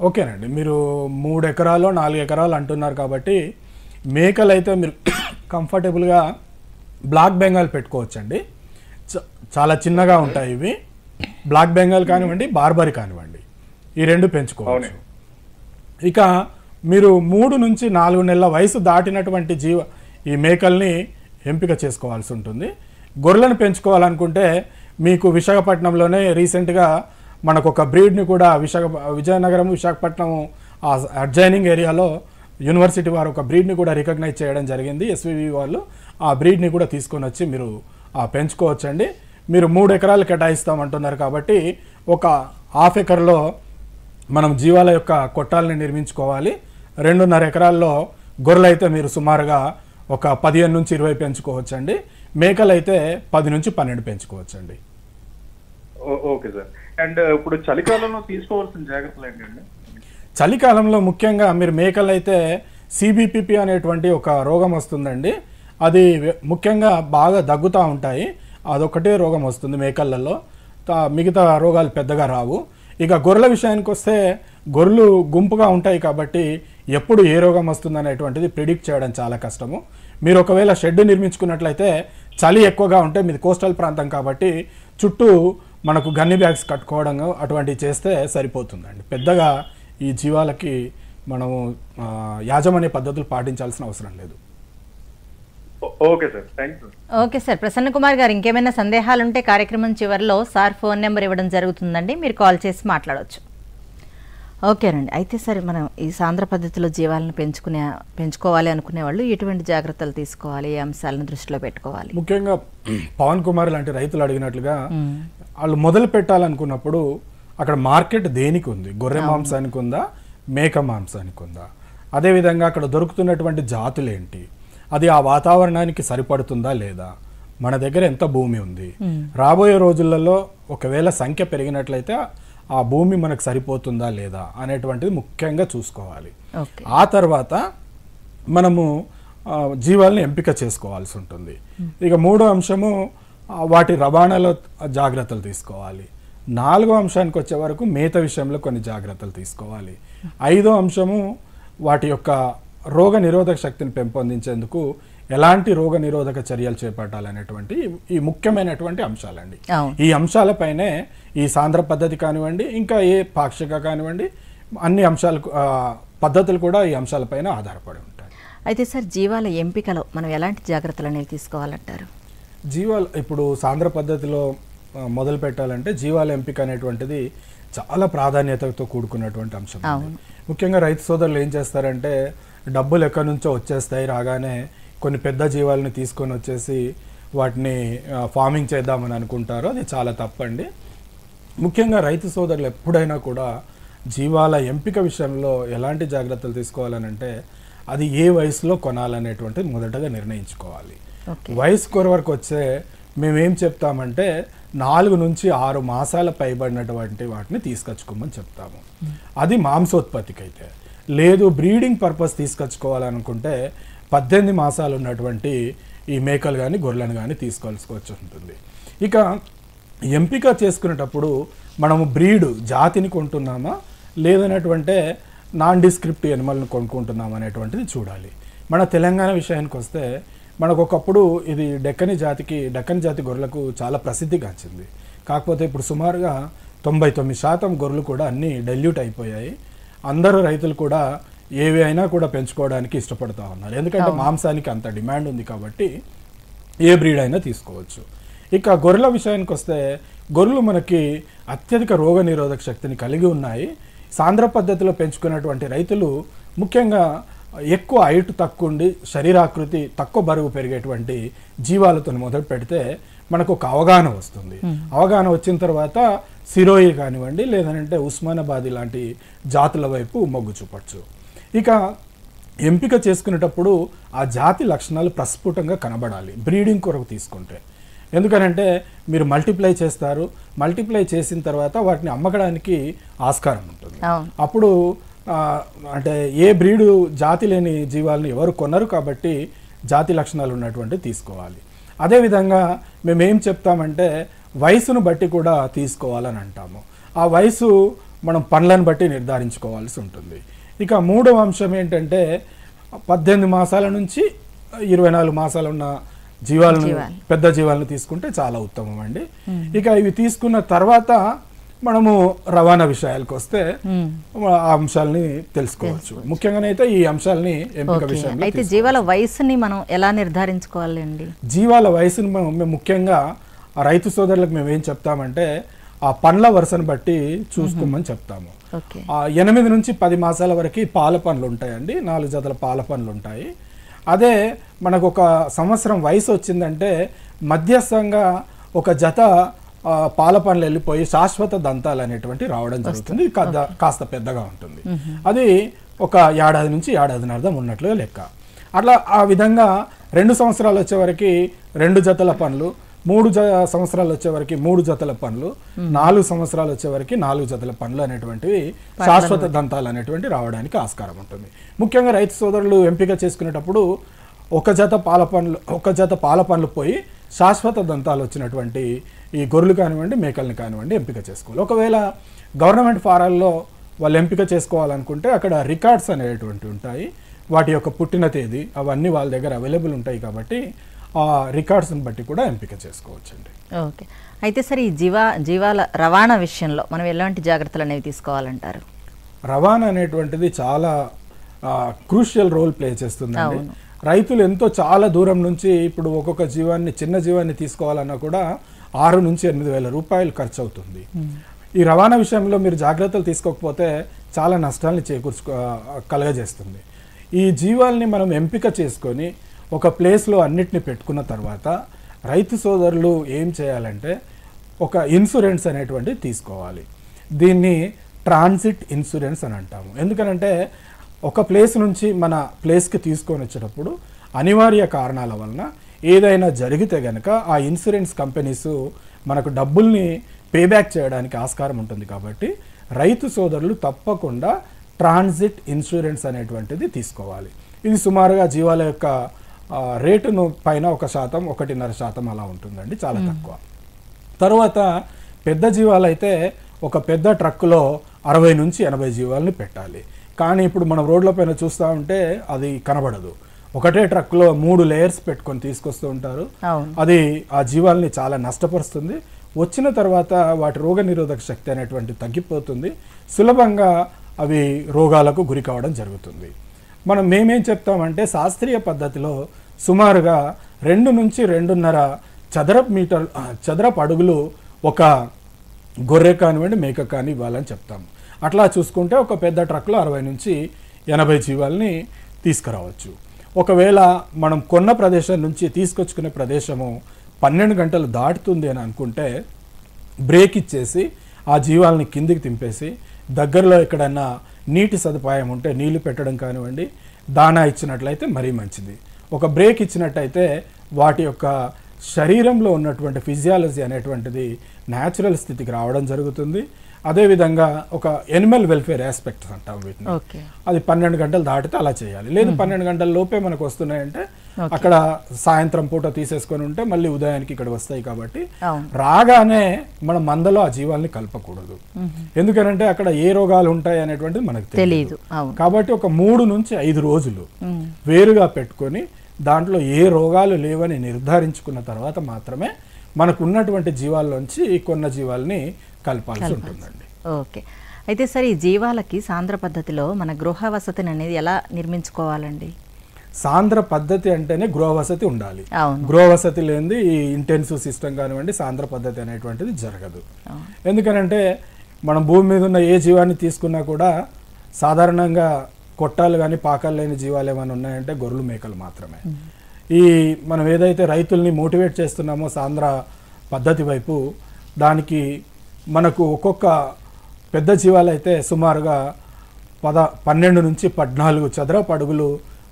ఓకేనండి. మీరు 3 ఎకరాలు 4 ఎకరాలు అంటున్నారు కాబట్టి మేకలు అయితే మీరు కంఫర్టబుల్గా బ్లాక్ బెంగాల్ పెట్టుకోవచ్చండి. చాలా చిన్నగా ఉంటాయి ఇవి. బ్లాక్ బెంగాల్ కానివ్వండి, బార్బరీ కానివ్వండి, ఈ 2 పెంచుకోవచ్చు. ఇక మీరు 3 నుంచి 4 నెలల వయసు దాటినటువంటి ఈ మేకల్ని ఎంపిక చేసుకోవాల్సి ఉంటుంది. గొర్రెలను పెంచుకోవాలనుకుంటే మీకు విశాఖపట్నంలోనే రీసెంట్గా మనకు ఒక బ్రీడ్ని కూడా విజయనగరం విశాఖపట్నం అడ్జైనింగ్ ఏరియాలో యూనివర్సిటీ వారు ఒక బ్రీడ్ని కూడా రికగ్నైజ్ చేయడం జరిగింది. ఎస్వివి వాళ్ళు ఆ బ్రీడ్ని కూడా తీసుకొని వచ్చి మీరు పెంచుకోవచ్చండి. మీరు 3 ఎకరాలు కేటాయిస్తామంటున్నారు కాబట్టి ఒక హాఫ్ ఎకర్లో మనం జీవాల యొక్క కొట్టాలని నిర్మించుకోవాలి. 2.5 ఎకరాల్లో గొర్రెలు అయితే మీరు సుమారుగా ఒక 15 నుంచి 20 పెంచుకోవచ్చండి. మేకలు అయితే 10 నుంచి 12 పెంచుకోవచ్చండి. Okay sir. అండ్ ఇప్పుడు చలికాలంలో తీసుకోవాల్సిన జాగ్రత్తలు ఏంటండి? చలికాలంలో ముఖ్యంగా మీరు మేకలు అయితే సిబిపిపి అనేటువంటి ఒక రోగం వస్తుందండి. అది ముఖ్యంగా బాగా దగ్గుతూ ఉంటాయి. అదొకటే రోగం వస్తుంది మేకలలో, మిగతా రోగాలు పెద్దగా రావు. ఇక గొర్రెల విషయానికి వస్తే గొర్రెలు గుంపుగా ఉంటాయి కాబట్టి ఎప్పుడు ఏ రోగం వస్తుంది అనేటువంటిది ప్రిడిక్ట్ చేయడం చాలా కష్టము. మీరు ఒకవేళ షెడ్ నిర్మించుకున్నట్లయితే చలి ఎక్కువగా ఉంటే మీది కోస్టల్ ప్రాంతం కాబట్టి చుట్టూ మనకు గన్ని బ్యాగ్స్ కట్టుకోవడం అటువంటివి చేస్తే సరిపోతుందండి. పెద్దగా ఈ జీవాలకి మనము యాజమాన్య పద్ధతులు పాటించాల్సిన అవసరం లేదు. Okay sir, thank you. Okay sir. Prasanna Kumar గారు, ఇంకేమైనా సందేహాలు ఉంటే కార్యక్రమం చివరిలో సార్ ఫోన్ నెంబర్ ఇవ్వడం జరుగుతుందండి, మీరు కాల్ చేసి మాట్లాడవచ్చు. ఓకేనండి. అయితే సరే, మనం ఈ సాంద్ర పద్ధతిలో జీవాలను పెంచుకోవాలి అనుకునే వాళ్ళు ఎటువంటి జాగ్రత్తలు తీసుకోవాలి, ఏ అంశాలను దృష్టిలో పెట్టుకోవాలి? ముఖ్యంగా పవన్ కుమార్ లాంటి రైతులు అడిగినట్లుగా వాళ్ళు మొదలు పెట్టాలనుకున్నప్పుడు అక్కడ మార్కెట్ దేనికి ఉంది? గొర్రె మాంసానికి ఉందా, మేక మాంసానికి ఉందా? అదేవిధంగా అక్కడ దొరుకుతున్నటువంటి జాతులు ఏంటి, అది ఆ వాతావరణానికి సరిపడుతుందా లేదా, మన దగ్గర ఎంత భూమి ఉంది, రాబోయే రోజులలో ఒకవేళ సంఖ్య పెరిగినట్లయితే ఆ భూమి మనకు సరిపోతుందా లేదా అనేటువంటిది ముఖ్యంగా చూసుకోవాలి. ఆ తర్వాత మనము జీవాలను ఎంపిక చేసుకోవాల్సి ఉంటుంది. ఇక 3వ అంశము వాటి రవాణాలో జాగ్రత్తలు తీసుకోవాలి. 4వ అంశానికి వచ్చే వరకు మేత విషయంలో కొన్ని జాగ్రత్తలు తీసుకోవాలి. 5వ అంశము వాటి యొక్క రోగ నిరోధక శక్తిని పెంపొందించేందుకు ఎలాంటి రోగ నిరోధక చర్యలు చేపట్టాలనేటువంటి ఈ ముఖ్యమైనటువంటి అంశాలండి. ఈ అంశాలపైనే ఈ సాంద్ర పద్ధతి కానివ్వండి, ఇంకా ఏ పాక్షిక కానివ్వండి, అన్ని అంశాలు పద్ధతులు కూడా ఈ అంశాలపైన ఆధారపడి ఉంటాయి. అయితే సార్, జీవాల ఎంపికలో మనం ఎలాంటి జాగ్రత్తలు అనేవి తీసుకోవాలంటారు? జీవాలు ఇప్పుడు సాంద్ర పద్ధతిలో మొదలు పెట్టాలంటే జీవాల ఎంపిక అనేటువంటిది చాలా ప్రాధాన్యతతో కూడుకున్నటువంటి అంశం. ముఖ్యంగా రైతు సోదరులు ఏం చేస్తారంటే డబ్బులు ఎక్కడి నుంచో వచ్చేస్తాయి, రాగానే కొన్ని పెద్ద జీవాలని తీసుకొని వచ్చేసి వాటిని ఫార్మింగ్ చేద్దామని అనుకుంటారు. అది చాలా తప్పండి. ముఖ్యంగా రైతు సోదరులు ఎప్పుడైనా కూడా జీవాల ఎంపిక విషయంలో ఎలాంటి జాగ్రత్తలు తీసుకోవాలనంటే అది ఏ వయసులో కొనాలనేటువంటిది మొదటగా నిర్ణయించుకోవాలి. వయసు వరకు వచ్చే మేమేం చెప్తామంటే 4 నుంచి 6 మాసాల పైబడినటువంటి వాటిని తీసుకొచ్చుకోమని చెప్తాము. అది మాంసోత్పత్తికి అయితే. లేదు బ్రీడింగ్ పర్పస్ తీసుకొచ్చుకోవాలనుకుంటే 18 మాసాలు ఉన్నటువంటి ఈ మేకలు కానీ గొర్రెలను కానీ తీసుకోవాల్సి ఉంటుంది. ఇక ఎంపిక చేసుకునేటప్పుడు మనము బ్రీడ్ జాతిని కొంటున్నామా లేదనేటువంటి నాన్ డిస్క్రిప్టివ్ ఎనిమల్ని కొనుక్కుంటున్నామా అనేటువంటిది చూడాలి. మన తెలంగాణ విషయానికి వస్తే మనకు ఒకప్పుడు ఇది డెక్కని జాతి గొర్రెలకు చాలా ప్రసిద్ధిగాంచింది. కాకపోతే ఇప్పుడు సుమారుగా 99% గొర్రెలు కూడా అన్నీ డైల్యూట్ అయిపోయాయి. అందరూ రైతులు కూడా ఏవి అయినా కూడా పెంచుకోవడానికి ఇష్టపడుతూ ఉన్నారు. ఎందుకంటే మాంసానికి అంత డిమాండ్ ఉంది కాబట్టి ఏ బ్రీడ్ అయినా తీసుకోవచ్చు. ఇక గొర్రెల విషయానికి వస్తే గొర్రెలు మనకి అత్యధిక రోగ నిరోధక శక్తిని కలిగి ఉన్నాయి. సాంద్ర పద్ధతిలో పెంచుకున్నటువంటి రైతులు ముఖ్యంగా ఎక్కువ హైట్ తక్కువ ఉండి శరీరాకృతి తక్కువ బరువు పెరిగేటువంటి జీవాలతో మొదలు పెడితే మనకు ఒక అవగాహన వస్తుంది. అవగాహన వచ్చిన తర్వాత సిరోయి కానివ్వండి, లేదంటే ఉస్మానాబాద్ లాంటి జాతుల వైపు మొగ్గు చూపచ్చు. ఇక ఎంపిక చేసుకునేటప్పుడు ఆ జాతి లక్షణాలు ప్రస్ఫుటంగా కనబడాలి బ్రీడింగ్ కొరకు తీసుకుంటే. ఎందుకనంటే మీరు మల్టిప్లై చేస్తారు, మల్టిప్లై చేసిన తర్వాత వాటిని అమ్మకడానికి ఆస్కారం ఉంటుంది. అప్పుడు అంటే ఏ బ్రీడు జాతి లేని జీవాలను ఎవరు కొనరు కాబట్టి జాతి లక్షణాలు ఉన్నటువంటి తీసుకోవాలి. అదేవిధంగా మేమేం చెప్తామంటే వయసును బట్టి కూడా తీసుకోవాలని అంటాము. ఆ వయసు మనం పండ్లను బట్టి నిర్ధారించుకోవాల్సి ఉంటుంది. ఇక మూడవ అంశం ఏంటంటే 18 మాసాల నుంచి 24 మాసాలు ఉన్న జీవాలను, పెద్ద జీవాలను తీసుకుంటే చాలా ఉత్తమం అండి. ఇక ఇవి తీసుకున్న తర్వాత మనము రవాణా విషయాలకు వస్తే ఆ అంశాలని తెలుసుకోవచ్చు. ముఖ్యంగానైతే ఈ అంశాలని ఎంపిక విషయంలో అయితే జీవాల వయసుని మనం ఎలా నిర్ధారించుకోవాలండి? జీవాల వయసుని మేము ముఖ్యంగా రైతు సోదరులకు మేము ఏం చెప్తామంటే ఆ పండ్ల వరుసను బట్టి చూసుకోమని చెప్తాము. 8 నుంచి 10 మాసాల వరకు పాల పండ్లు ఉంటాయండి, 4 జతల పాల పండ్లు ఉంటాయి. అదే మనకు ఒక సంవత్సరం వయసు వచ్చిందంటే మధ్యస్థంగా ఒక జత పాల పండ్లు వెళ్ళిపోయి శాశ్వత దంతాలు అనేటువంటి రావడం జరుగుతుంది. కాస్త పెద్దగా ఉంటుంది. అది ఒక ఏడాది నుంచి ఏడాదిన్నర ఉన్నట్లుగా లెక్క. అట్లా ఆ విధంగా 2 సంవత్సరాలు వచ్చే వరకు 2 జతల పండ్లు, 3 సంవత్సరాలు వచ్చే వరకు 3 జతల పండ్లు, 4 సంవత్సరాలు వచ్చే వరకు 4 జతల పండ్లు అనేటువంటివి శాశ్వత దంతాలు అనేటువంటి రావడానికి ఆస్కారం ఉంటుంది. ముఖ్యంగా రైతు సోదరులు ఎంపిక చేసుకునేటప్పుడు ఒక జత పాల పండ్లు పోయి శాశ్వత దంతాలు వచ్చినటువంటి ఈ గొర్రెలు కానివ్వండి, మేకల్ని కానివ్వండి ఎంపిక చేసుకోవాలి. ఒకవేళ గవర్నమెంట్ ఫారాల్లో వాళ్ళు ఎంపిక చేసుకోవాలనుకుంటే అక్కడ రికార్డ్స్ అనేటువంటి ఉంటాయి, వాటి యొక్క పుట్టిన తేదీ అవన్నీ వాళ్ళ దగ్గర అవైలబుల్ ఉంటాయి కాబట్టి ఆ రికార్డ్స్ని బట్టి కూడా ఎంపిక చేసుకోవచ్చండి. ఓకే. అయితే సరే ఈ జీవాల రవాణా విషయంలో మనం ఎలాంటి జాగ్రత్తలు అనేవి తీసుకోవాలంటారు? రవాణా అనేటువంటిది చాలా క్రూషియల్ రోల్ ప్లే చేస్తుందండి. రైతులు ఎంతో చాలా దూరం నుంచి ఇప్పుడు ఒక్కొక్క చిన్న జీవాన్ని తీసుకోవాలన్నా కూడా 6 నుంచి 8 వేల రూపాయలు ఖర్చు అవుతుంది. ఈ రవాణా విషయంలో మీరు జాగ్రత్తలు తీసుకోకపోతే చాలా నష్టాన్ని కలగజేస్తుంది. ఈ జీవాల్ని మనం ఎంపిక చేసుకొని ఒక ప్లేస్లో అన్నిటిని పెట్టుకున్న తర్వాత రైతు సోదరులు ఏం చేయాలంటే ఒక ఇన్సూరెన్స్ అనేటువంటిది తీసుకోవాలి. దీన్ని ట్రాన్సిట్ ఇన్సూరెన్స్ అని అంటాము. ఎందుకనంటే ఒక ప్లేస్ నుంచి మన ప్లేస్కి తీసుకొని వచ్చేటప్పుడు అనివార్య కారణాల వలన ఏదైనా జరిగితే గనక ఆ ఇన్సూరెన్స్ కంపెనీస్ మనకు డబ్బుల్ని పేబ్యాక్ చేయడానికి ఆస్కారం ఉంటుంది. కాబట్టి రైతు సోదరులు తప్పకుండా ట్రాన్సిట్ ఇన్సూరెన్స్ అనేటువంటిది తీసుకోవాలి. ఇది సుమారుగా జీవాల యొక్క రేటును పైన 1%, 1.5% అలా ఉంటుందండి, చాలా తక్కువ. తర్వాత పెద్ద జీవాలైతే ఒక పెద్ద ట్రక్కులో 60 నుంచి 80 జీవాలని పెట్టాలి. కానీ ఇప్పుడు మనం రోడ్ల పైన చూస్తూ ఉంటే అది కనబడదు. ఒకటే ట్రక్లో 3 లేయర్స్ పెట్టుకొని తీసుకొస్తూ ఉంటారు. అది ఆ జీవాల్ని చాలా నష్టపరుస్తుంది. వచ్చిన తర్వాత వాటి రోగ నిరోధక శక్తి అనేటువంటి తగ్గిపోతుంది. సులభంగా అవి రోగాలకు గురి కావడం జరుగుతుంది. మేమేం చెప్తామంటే శాస్త్రీయ పద్ధతిలో సుమారుగా 2 నుంచి 2.5 చదరపు అడుగులు ఒక గొర్రె కానివ్వండి, మేక కానీ ఇవ్వాలని చెప్తాము. అట్లా చూసుకుంటే ఒక పెద్ద ట్రక్లో 60 నుంచి 80 జీవాల్ని తీసుకురావచ్చు. ఒకవేళ మనం కొన్న ప్రదేశం నుంచి తీసుకొచ్చుకునే ప్రదేశము 12 గంటలు దాటుతుంది అని అనుకుంటే బ్రేక్ ఇచ్చేసి ఆ జీవాలని కిందికి తింపేసి దగ్గరలో ఎక్కడన్నా నీటి సదుపాయం ఉంటే నీళ్లు పెట్టడం కానివ్వండి, దానా ఇచ్చినట్లయితే మరీ మంచిది. ఒక బ్రేక్ ఇచ్చినట్టయితే వాటి యొక్క శరీరంలో ఉన్నటువంటి ఫిజియాలజీ అనేటువంటిది న్యాచురల్ స్థితికి రావడం జరుగుతుంది. అదేవిధంగా ఒక ఎనిమల్ వెల్ఫేర్ ఆస్పెక్ట్స్ అంటాం వీటిని. అది 12 గంటలు దాటితే అలా చేయాలి. లేదు 12 గంటల లోపే మనకు వస్తున్నాయంటే అక్కడ సాయంత్రం పూట తీసేసుకొని ఉంటే మళ్ళీ ఉదయానికి ఇక్కడ వస్తాయి. కాబట్టి రాగానే మనం మందలో ఆ జీవాల్ని కలపకూడదు. ఎందుకంటే అక్కడ ఏ రోగాలు ఉంటాయి అనేటువంటిది మనకు తెలియదు. కాబట్టి ఒక 3 నుంచి 5 రోజులు వేరుగా పెట్టుకొని దాంట్లో ఏ రోగాలు లేవని నిర్ధారించుకున్న తర్వాత మాత్రమే మనకు ఉన్నటువంటి జీవాల్లోంచి కొన్న జీవాల్ని కలపాల్సి ఉంటుందండి. ఓకే. అయితే సరే ఈ జీవాలకి సాంద్ర పద్ధతిలో మన గృహ వసతిని అనేది ఎలా నిర్మించుకోవాలండి? సాంద్ర పద్ధతి అంటేనే గృహ వసతి ఉండాలి. గృహ వసతి లేనిది ఈ ఇంటెన్సివ్ సిస్టమ్ కానివ్వండి సాంద్ర పద్ధతి అనేటువంటిది జరగదు. ఎందుకనంటే మనం భూమి మీద ఉన్న ఏ జీవాన్ని తీసుకున్నా కూడా సాధారణంగా కొట్టాలు కానీ పాకాలు లేని జీవాలు ఏమైనా ఉన్నాయంటే గొర్రెలు మేకలు మాత్రమే. ఈ మనం ఏదైతే రైతుల్ని మోటివేట్ చేస్తున్నామో సాంద్ర పద్ధతి వైపు, దానికి మనకు ఒక్కొక్క పెద్ద జీవాలు అయితే సుమారుగా 12 నుంచి 14 చదరపు అడుగులు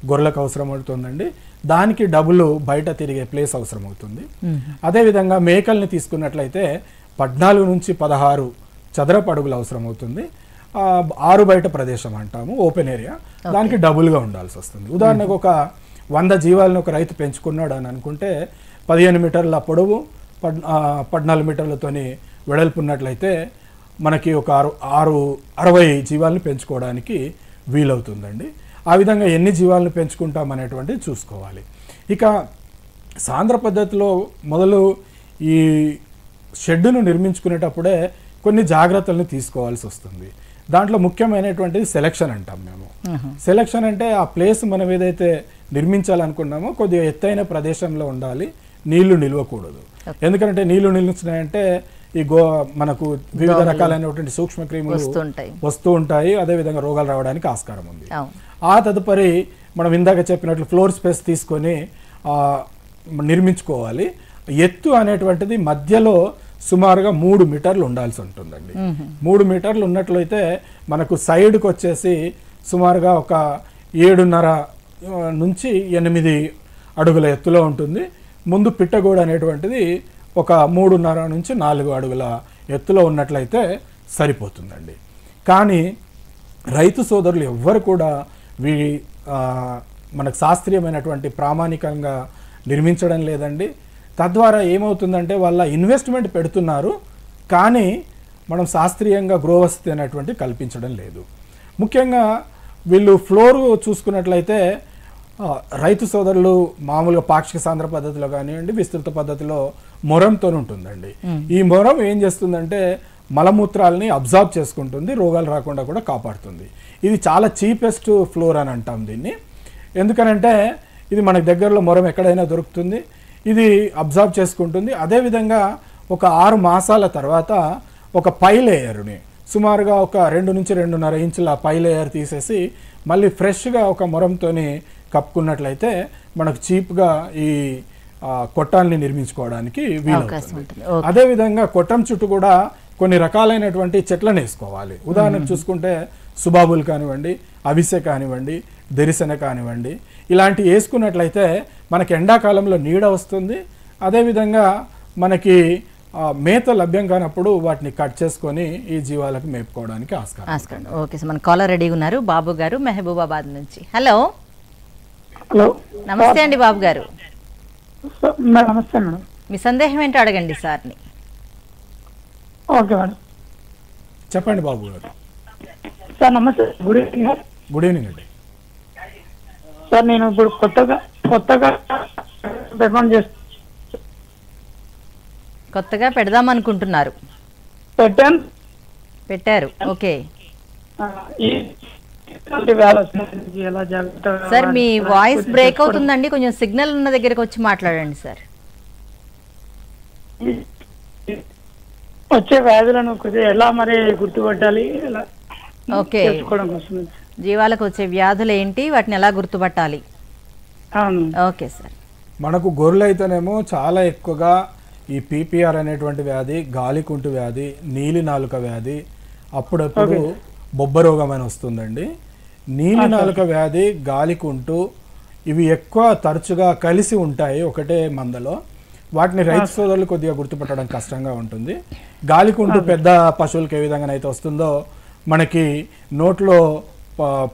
గొర్రెలకు అవసరం అవుతుందండి. దానికి డబుల్ బయట తిరిగే ప్లేస్ అవసరం అవుతుంది. అదేవిధంగా మేకల్ని తీసుకున్నట్లయితే 14 నుంచి 16 చదరపు అడుగులు అవసరం అవుతుంది. 6 బయట ప్రదేశం అంటాము, ఓపెన్ ఏరియా, దానికి డబుల్గా ఉండాల్సి వస్తుంది. ఉదాహరణకు ఒక 100 జీవాలను ఒక రైతు పెంచుకున్నాడు అని అనుకుంటే 15 మీటర్ల పొడవు 14 మీటర్లతోని వెడల్పు ఉన్నట్లయితే మనకి ఒక 60 జీవాలను పెంచుకోవడానికి వీలవుతుందండి. ఆ విధంగా ఎన్ని జీవాలను పెంచుకుంటాం అనేటువంటిది చూసుకోవాలి. ఇక సాంద్ర పద్ధతిలో మొదలు ఈ షెడ్డును నిర్మించుకునేటప్పుడే కొన్ని జాగ్రత్తలను తీసుకోవాల్సి వస్తుంది. దాంట్లో ముఖ్యమైనటువంటిది సెలెక్షన్ అంటాం మేము. సెలెక్షన్ అంటే ఆ ప్లేస్ మనం ఏదైతే నిర్మించాలనుకున్నామో కొద్దిగా ఎత్తైన ప్రదేశంలో ఉండాలి, నీళ్లు నిలవకూడదు. ఎందుకంటే నీళ్లు నిలిచినాయంటే ఈ మనకు వివిధ రకాలైనటువంటి సూక్ష్మ క్రిములు వస్తూ ఉంటాయి, అదేవిధంగా రోగాలు రావడానికి ఆస్కారం ఉంది. ఆ తదుపరి మనం ఇందాక చెప్పినట్లు ఫ్లోర్ స్పేస్ తీసుకొని నిర్మించుకోవాలి. ఎత్తు అనేటువంటిది మధ్యలో సుమారుగా 3 మీటర్లు ఉండాల్సి ఉంటుందండి. 3 మీటర్లు ఉన్నట్లయితే మనకు సైడ్కి వచ్చేసి సుమారుగా ఒక 7.5 నుంచి 8 అడుగుల ఎత్తులో ఉంటుంది. ముందు పిట్టగోడ అనేటువంటిది ఒక 3.5 నుంచి 4 అడుగుల ఎత్తులో ఉన్నట్లయితే సరిపోతుందండి. కానీ రైతు సోదరులు ఎవ్వరు కూడా మనకు శాస్త్రీయమైనటువంటి ప్రామాణికంగా నిర్మించడం లేదండి. తద్వారా ఏమవుతుందంటే వాళ్ళ ఇన్వెస్ట్మెంట్ పెడుతున్నారు, కానీ మనం శాస్త్రీయంగా గృహవసతి అనేటువంటి కల్పించడం లేదు. ముఖ్యంగా వీళ్ళు ఫ్లోర్ చూసుకున్నట్లయితే రైతు సోదరులు మామూలుగా పాక్షిక సాంద్ర పద్ధతిలో కానివ్వండి, విస్తృత పద్ధతిలో మొరంతో ఉంటుందండి. ఈ మొరం ఏం చేస్తుందంటే మలమూత్రాలని అబ్జార్బ్ చేసుకుంటుంది, రోగాలు రాకుండా కూడా కాపాడుతుంది. ఇది చాలా చీపెస్ట్ ఫ్లోర్ అని అంటాం దీన్ని. ఎందుకనంటే ఇది మనకు దగ్గరలో మొరం ఎక్కడైనా దొరుకుతుంది, ఇది అబ్జార్బ్ చేసుకుంటుంది. అదేవిధంగా ఒక 6 మాసాల తర్వాత ఒక పై లేయర్ని సుమారుగా ఒక 2 నుంచి 2.5 ఇంచుల పై లేయర్ తీసేసి మళ్ళీ ఫ్రెష్గా ఒక మొరంతోని కప్పుకున్నట్లయితే మనకు చీప్గా ఈ కొట్టాలని నిర్మించుకోవడానికి వీలవుతుంది. అదేవిధంగా కొట్టం చుట్టూ కూడా కొన్ని రకాలైనటువంటి చెట్లను వేసుకోవాలి. ఉదాహరణకు చూసుకుంటే సుబాబులు కానివ్వండి, అవిసె కానివ్వండి, దెరిసెన కానివ్వండి, ఇలాంటి వేసుకున్నట్లయితే మనకి ఎండాకాలంలో నీడ వస్తుంది. అదేవిధంగా మనకి మేత లభ్యం కానప్పుడు వాటిని కట్ చేసుకొని ఈ జీవాలకు మేపుకోవడానికి ఆస్కారం. ఓకే సార్, మన కాలర్ రెడీగా ఉన్నారు బాబు గారు మహబూబాబాద్ నుంచి. హలో హలో, నమస్తే అండి బాబు గారు. నమస్తే మేడం. మీ సందేహం ఏంటో అడగండి సార్ని. ఓకే మేడం, చెప్పండి బాబు గారు. సార్ నమస్తే. Good evening. గుడ్ ఈవినింగ్ అండి. సార్ నేను ఇప్పుడు కొత్తగా పెడదాం అనుకుంటున్నారు? పెట్టారు. ఓకే సార్, మీ వాయిస్ బ్రేక్ అవుతుందండి, కొంచెం సిగ్నల్ ఉన్న దగ్గరకు వచ్చి మాట్లాడండి సార్. వచ్చే వ్యాధులను ఎలా మరి గుర్తుపట్టాలి? ఓకే, జీవాలకు వచ్చే వ్యాధులు ఏంటి, వాటిని ఎలా గుర్తుపట్టాలి? Okay sir. మనకు గొర్రెలు అయితేనేమో చాలా ఎక్కువగా ఈ పీపీఆర్ అనేటువంటి వ్యాధి, గాలికుంటు వ్యాధి, నీలి నాలుక వ్యాధి, అప్పుడప్పుడు బొబ్బ రోగం అని వస్తుందండి. నీలి నాలుక వ్యాధి, గాలికుంటు ఇవి ఎక్కువ తరచుగా కలిసి ఉంటాయి ఒకటే మందలో. వాటిని రైతు సోదరులు కొద్దిగా గుర్తుపట్టడం కష్టంగా ఉంటుంది. గాలికుంటు పెద్ద పశువులకు ఏ విధంగానైతే వస్తుందో మనకి నోట్లో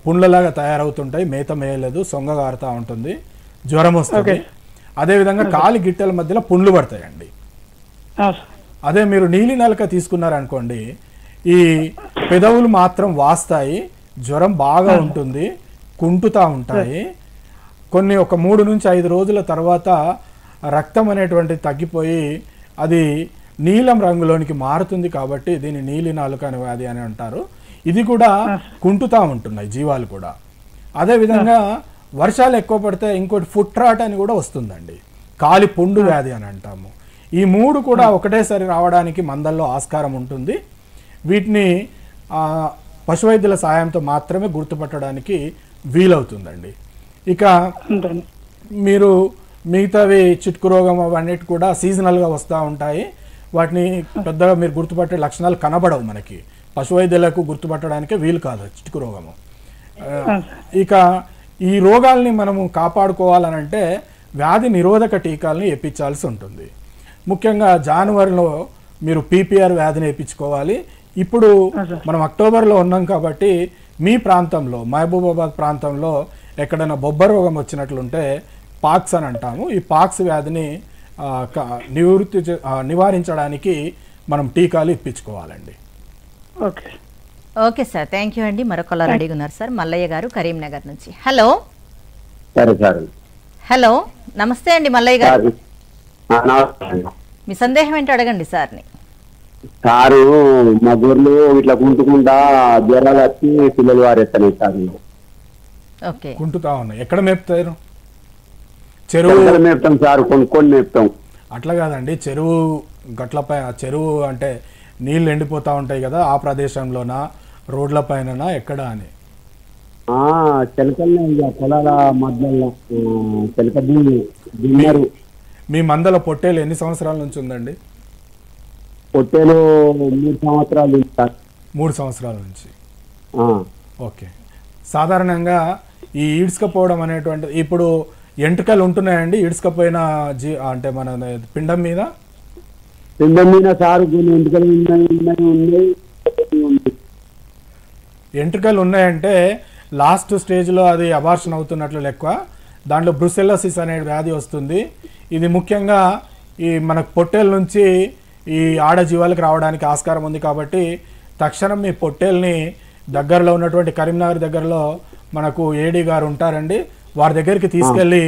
పుండ్లలాగా తయారవుతుంటాయి, మేత మేయలేదు, సొంగగారుతూ ఉంటుంది, జ్వరం వస్తుంది. అదేవిధంగా కాలి గిట్టెల మధ్యలో పుండ్లు పడతాయండి. అదే మీరు నీలి నలక తీసుకున్నారనుకోండి, ఈ పెదవులు మాత్రం వాస్తాయి, జ్వరం బాగా ఉంటుంది, కుంటుతా ఉంటాయి. కొన్ని ఒక 3 నుంచి 5 రోజుల తర్వాత రక్తం అనేటువంటిది తగ్గిపోయి అది నీలం రంగులోనికి మారుతుంది. కాబట్టి దీన్ని నీలి నాలుక అనే వ్యాధి అని అంటారు. ఇది కూడా కుంటుతా ఉంటున్నాయి జీవాలు కూడా. అదేవిధంగా వర్షాలు ఎక్కువ పడితే ఇంకోటి ఫుట్ రాట్ అని కూడా వస్తుందండి, కాలి పుండు వ్యాధి అని అంటాము. ఈ 3 కూడా ఒకటేసారి రావడానికి మందల్లో ఆస్కారం ఉంటుంది. వీటిని పశువైద్యుల సాయంతో మాత్రమే గుర్తుపట్టడానికి వీలవుతుందండి. ఇక అంతేండి. మీరు మిగతావి చిటుకు రోగం అవన్నిటి కూడా సీజనల్గా వస్తూ ఉంటాయి. వాటిని పెద్దగా మీరు గుర్తుపట్టే లక్షణాలు కనబడవు. మనకి పశువైద్యులకు గుర్తుపట్టడానికే వీలు కాదు చిటుకు రోగము. ఇక ఈ రోగాల్ని మనము కాపాడుకోవాలనంటే వ్యాధి నిరోధక టీకాలని వేయించాల్సి ఉంటుంది. ముఖ్యంగా జనవరిలో మీరు పీపీఆర్ వ్యాధిని వేయించుకోవాలి. ఇప్పుడు మనం అక్టోబర్లో ఉన్నాం కాబట్టి మీ ప్రాంతంలో మహబూబాబాద్ ప్రాంతంలో ఎక్కడైనా బొబ్బ రోగం వచ్చినట్లుంటే పాక్స్ అని అంటాము. ఈ పాక్స్ వ్యాధిని నివారించడానికి మనం టీకాలు ఇప్పించుకోవాలండి. Okay okay sir, thank you అండి. మరొకలా రెడీగా ఉన్నారు సార్, మల్లయ్య గారు కరీంనగర్ నుంచి. హలో సరే సార్. హలో, నమస్తే అండి మల్లయ్య గారు. మీ సందేహం ఏంటో అడగండి సార్ని. సారు మా గొర్రెలు ఇట్లా కుంటుకుంటా జ్వరాలు వచ్చి పిల్లలు వారేస్తాయి సార్. ఓకే, కుంటుతా ఉన్నాయి. ఎక్కడ మేపుతారు? చెరువు మేపుతాం సార్, కొనుక్కొని మేపుతాం. అట్లా కాదండి, చెరువు గట్లపై, చెరువు అంటే నీళ్ళు ఎండిపోతూ ఉంటాయి కదా, ఆ ప్రదేశంలోనా రోడ్ల పైన ఎక్కడ అని? చిలకల్ని పొలాల మధ్యలో చిలక భూమి. మీ మందల పొట్టేలు ఎన్ని సంవత్సరాల నుంచి ఉందండి? పొట్టేలు 3 సంవత్సరాలు. 3 సంవత్సరాల నుంచి. ఓకే. సాధారణంగా ఈ ఈడ్చుకపోవడం అనేటువంటి, ఇప్పుడు ఎంట్రుకలు ఉంటున్నాయండి ఈడ్చుకపోయిన అంటే మన పిండం మీద? పిండం మీద సారు ఎంట్రుకలు ఉన్నాయంటే లాస్ట్ స్టేజ్లో అది అబార్షన్ అవుతున్నట్లు లెక్క. దాంట్లో బ్రుసెల్లోసిస్ అనే వ్యాధి వస్తుంది. ఇది ముఖ్యంగా ఈ మన పొట్టేల నుంచి ఈ ఆడజీవాలకు రావడానికి ఆస్కారం ఉంది. కాబట్టి తక్షణం మీ పొట్టేల్ని దగ్గరలో ఉన్నటువంటి కరీంనగర్ దగ్గరలో మనకు ఏడీ గారు ఉంటారండి, వారి దగ్గరికి తీసుకెళ్ళి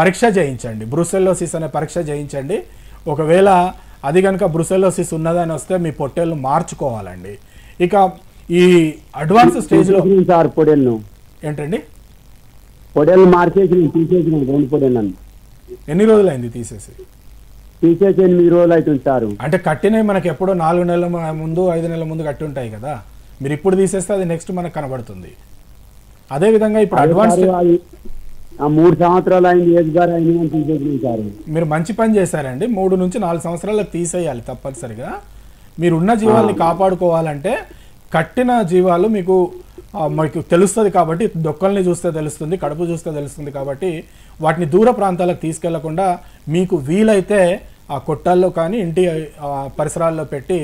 పరీక్ష చేయించండి. బ్రుసెల్లోసిస్ అనే పరీక్ష చేయించండి. ఒకవేళ అది కనుక బ్రుసెల్లోసిస్ ఉన్నదని వస్తే మీ పొట్టేళ్ళు మార్చుకోవాలండి. ఇక ఈ అడ్వాన్స్ స్టేజ్లో సార్ పొడేళ్ళు ఏంటండి? పొడేళ్ళు మార్చేసి తీసేసిన 2 పొడేళ్ళు. ఎన్ని రోజులైంది తీసేసి? తీసేసి 8 రోజులు అవుతుంది సార్. అంటే కట్టినవి మనకి ఎప్పుడో 4 నెలల ముందు 5 నెలల ముందు కట్టి ఉంటాయి కదా, మీరు ఇప్పుడు తీసేస్తే అది నెక్స్ట్ మనకు కనబడుతుంది. అదేవిధంగా ఇప్పుడు అడ్వాన్స్ 3 సంవత్సరాలు అయింది, ఏజ్ గారు అయింది తీసేసి సార్. మీరు మంచి పని చేశారండి. 3 నుంచి 4 సంవత్సరాలకు తీసేయాలి తప్పనిసరిగా. మీరు ఉన్న జీవాల్ని కాపాడుకోవాలంటే కట్టిన జీవాలు మీకు తెలుస్తుంది కాబట్టి, దొక్కల్ని చూస్తే తెలుస్తుంది, కడుపు చూస్తే తెలుస్తుంది కాబట్టి వాటిని దూర ప్రాంతాలకు తీసుకెళ్లకుండా మీకు వీలైతే ఆ కొట్టాల్లో కానీ ఇంటి పరిసరాల్లో పెట్టి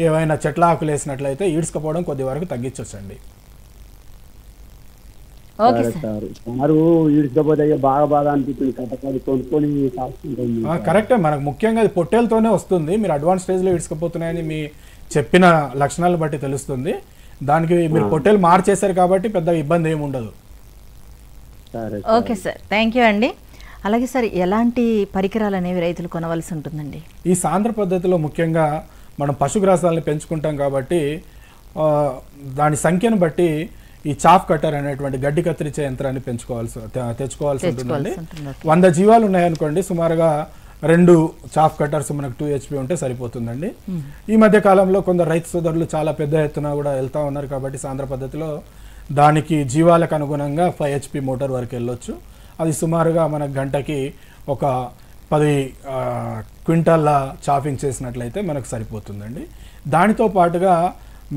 ఏవైనా చెట్ల ఆకులు వేసినట్లయితే ఈడ్చుకపోవడం కొద్ది వరకు తగ్గించొచ్చండి. బాగా అనిపిస్తుంది, కట్టకాడి కొనుక్కొని కాసుకుంటుంది. కరెక్టే, మనకు ముఖ్యంగా అది పొట్టేలతోనే వస్తుంది. మీరు అడ్వాన్స్ స్టేజ్లో ఈడ్చుకపోతున్నాయని మీ చెప్పిన లక్షణాలను బట్టి తెలుస్తుంది. దానికి మీరు పొట్టేలు మార్చేశారు కాబట్టి పెద్ద ఇబ్బంది ఏమి ఉండదు. ఓకే సార్, థ్యాంక్ యూ అండి. అలాగే సార్, ఎలాంటి పరికరాలు అనేవి రైతులు కొనవలసి ఉంటుందండి? ఈ సాంద్ర పద్ధతిలో ముఖ్యంగా మనం పశుగ్రాసాలను పెంచుకుంటాం కాబట్టి దాని సంఖ్యను బట్టి ఈ చాఫ్ కట్టర్ అనేటువంటి గడ్డి కత్తిరించే యంత్రాన్ని తెచ్చుకోవాల్సి ఉంటుందండి. 100 జీవాలు ఉన్నాయనుకోండి, సుమారుగా 2 చాఫ్ కట్టర్స్ మనకు 2 HP ఉంటే సరిపోతుందండి. ఈ మధ్య కాలంలో కొందరు రైతు సోదరులు చాలా పెద్ద ఎత్తున కూడా వెళ్తూ ఉన్నారు కాబట్టి సాంద్ర పద్ధతిలో దానికి జీవాలకు అనుగుణంగా 5 HP మోటార్ వరకు వెళ్ళొచ్చు. అది సుమారుగా మన గంటకి ఒక 10 క్వింటాల్ల చాఫింగ్ చేసినట్లయితే మనకు సరిపోతుందండి. దానితో పాటుగా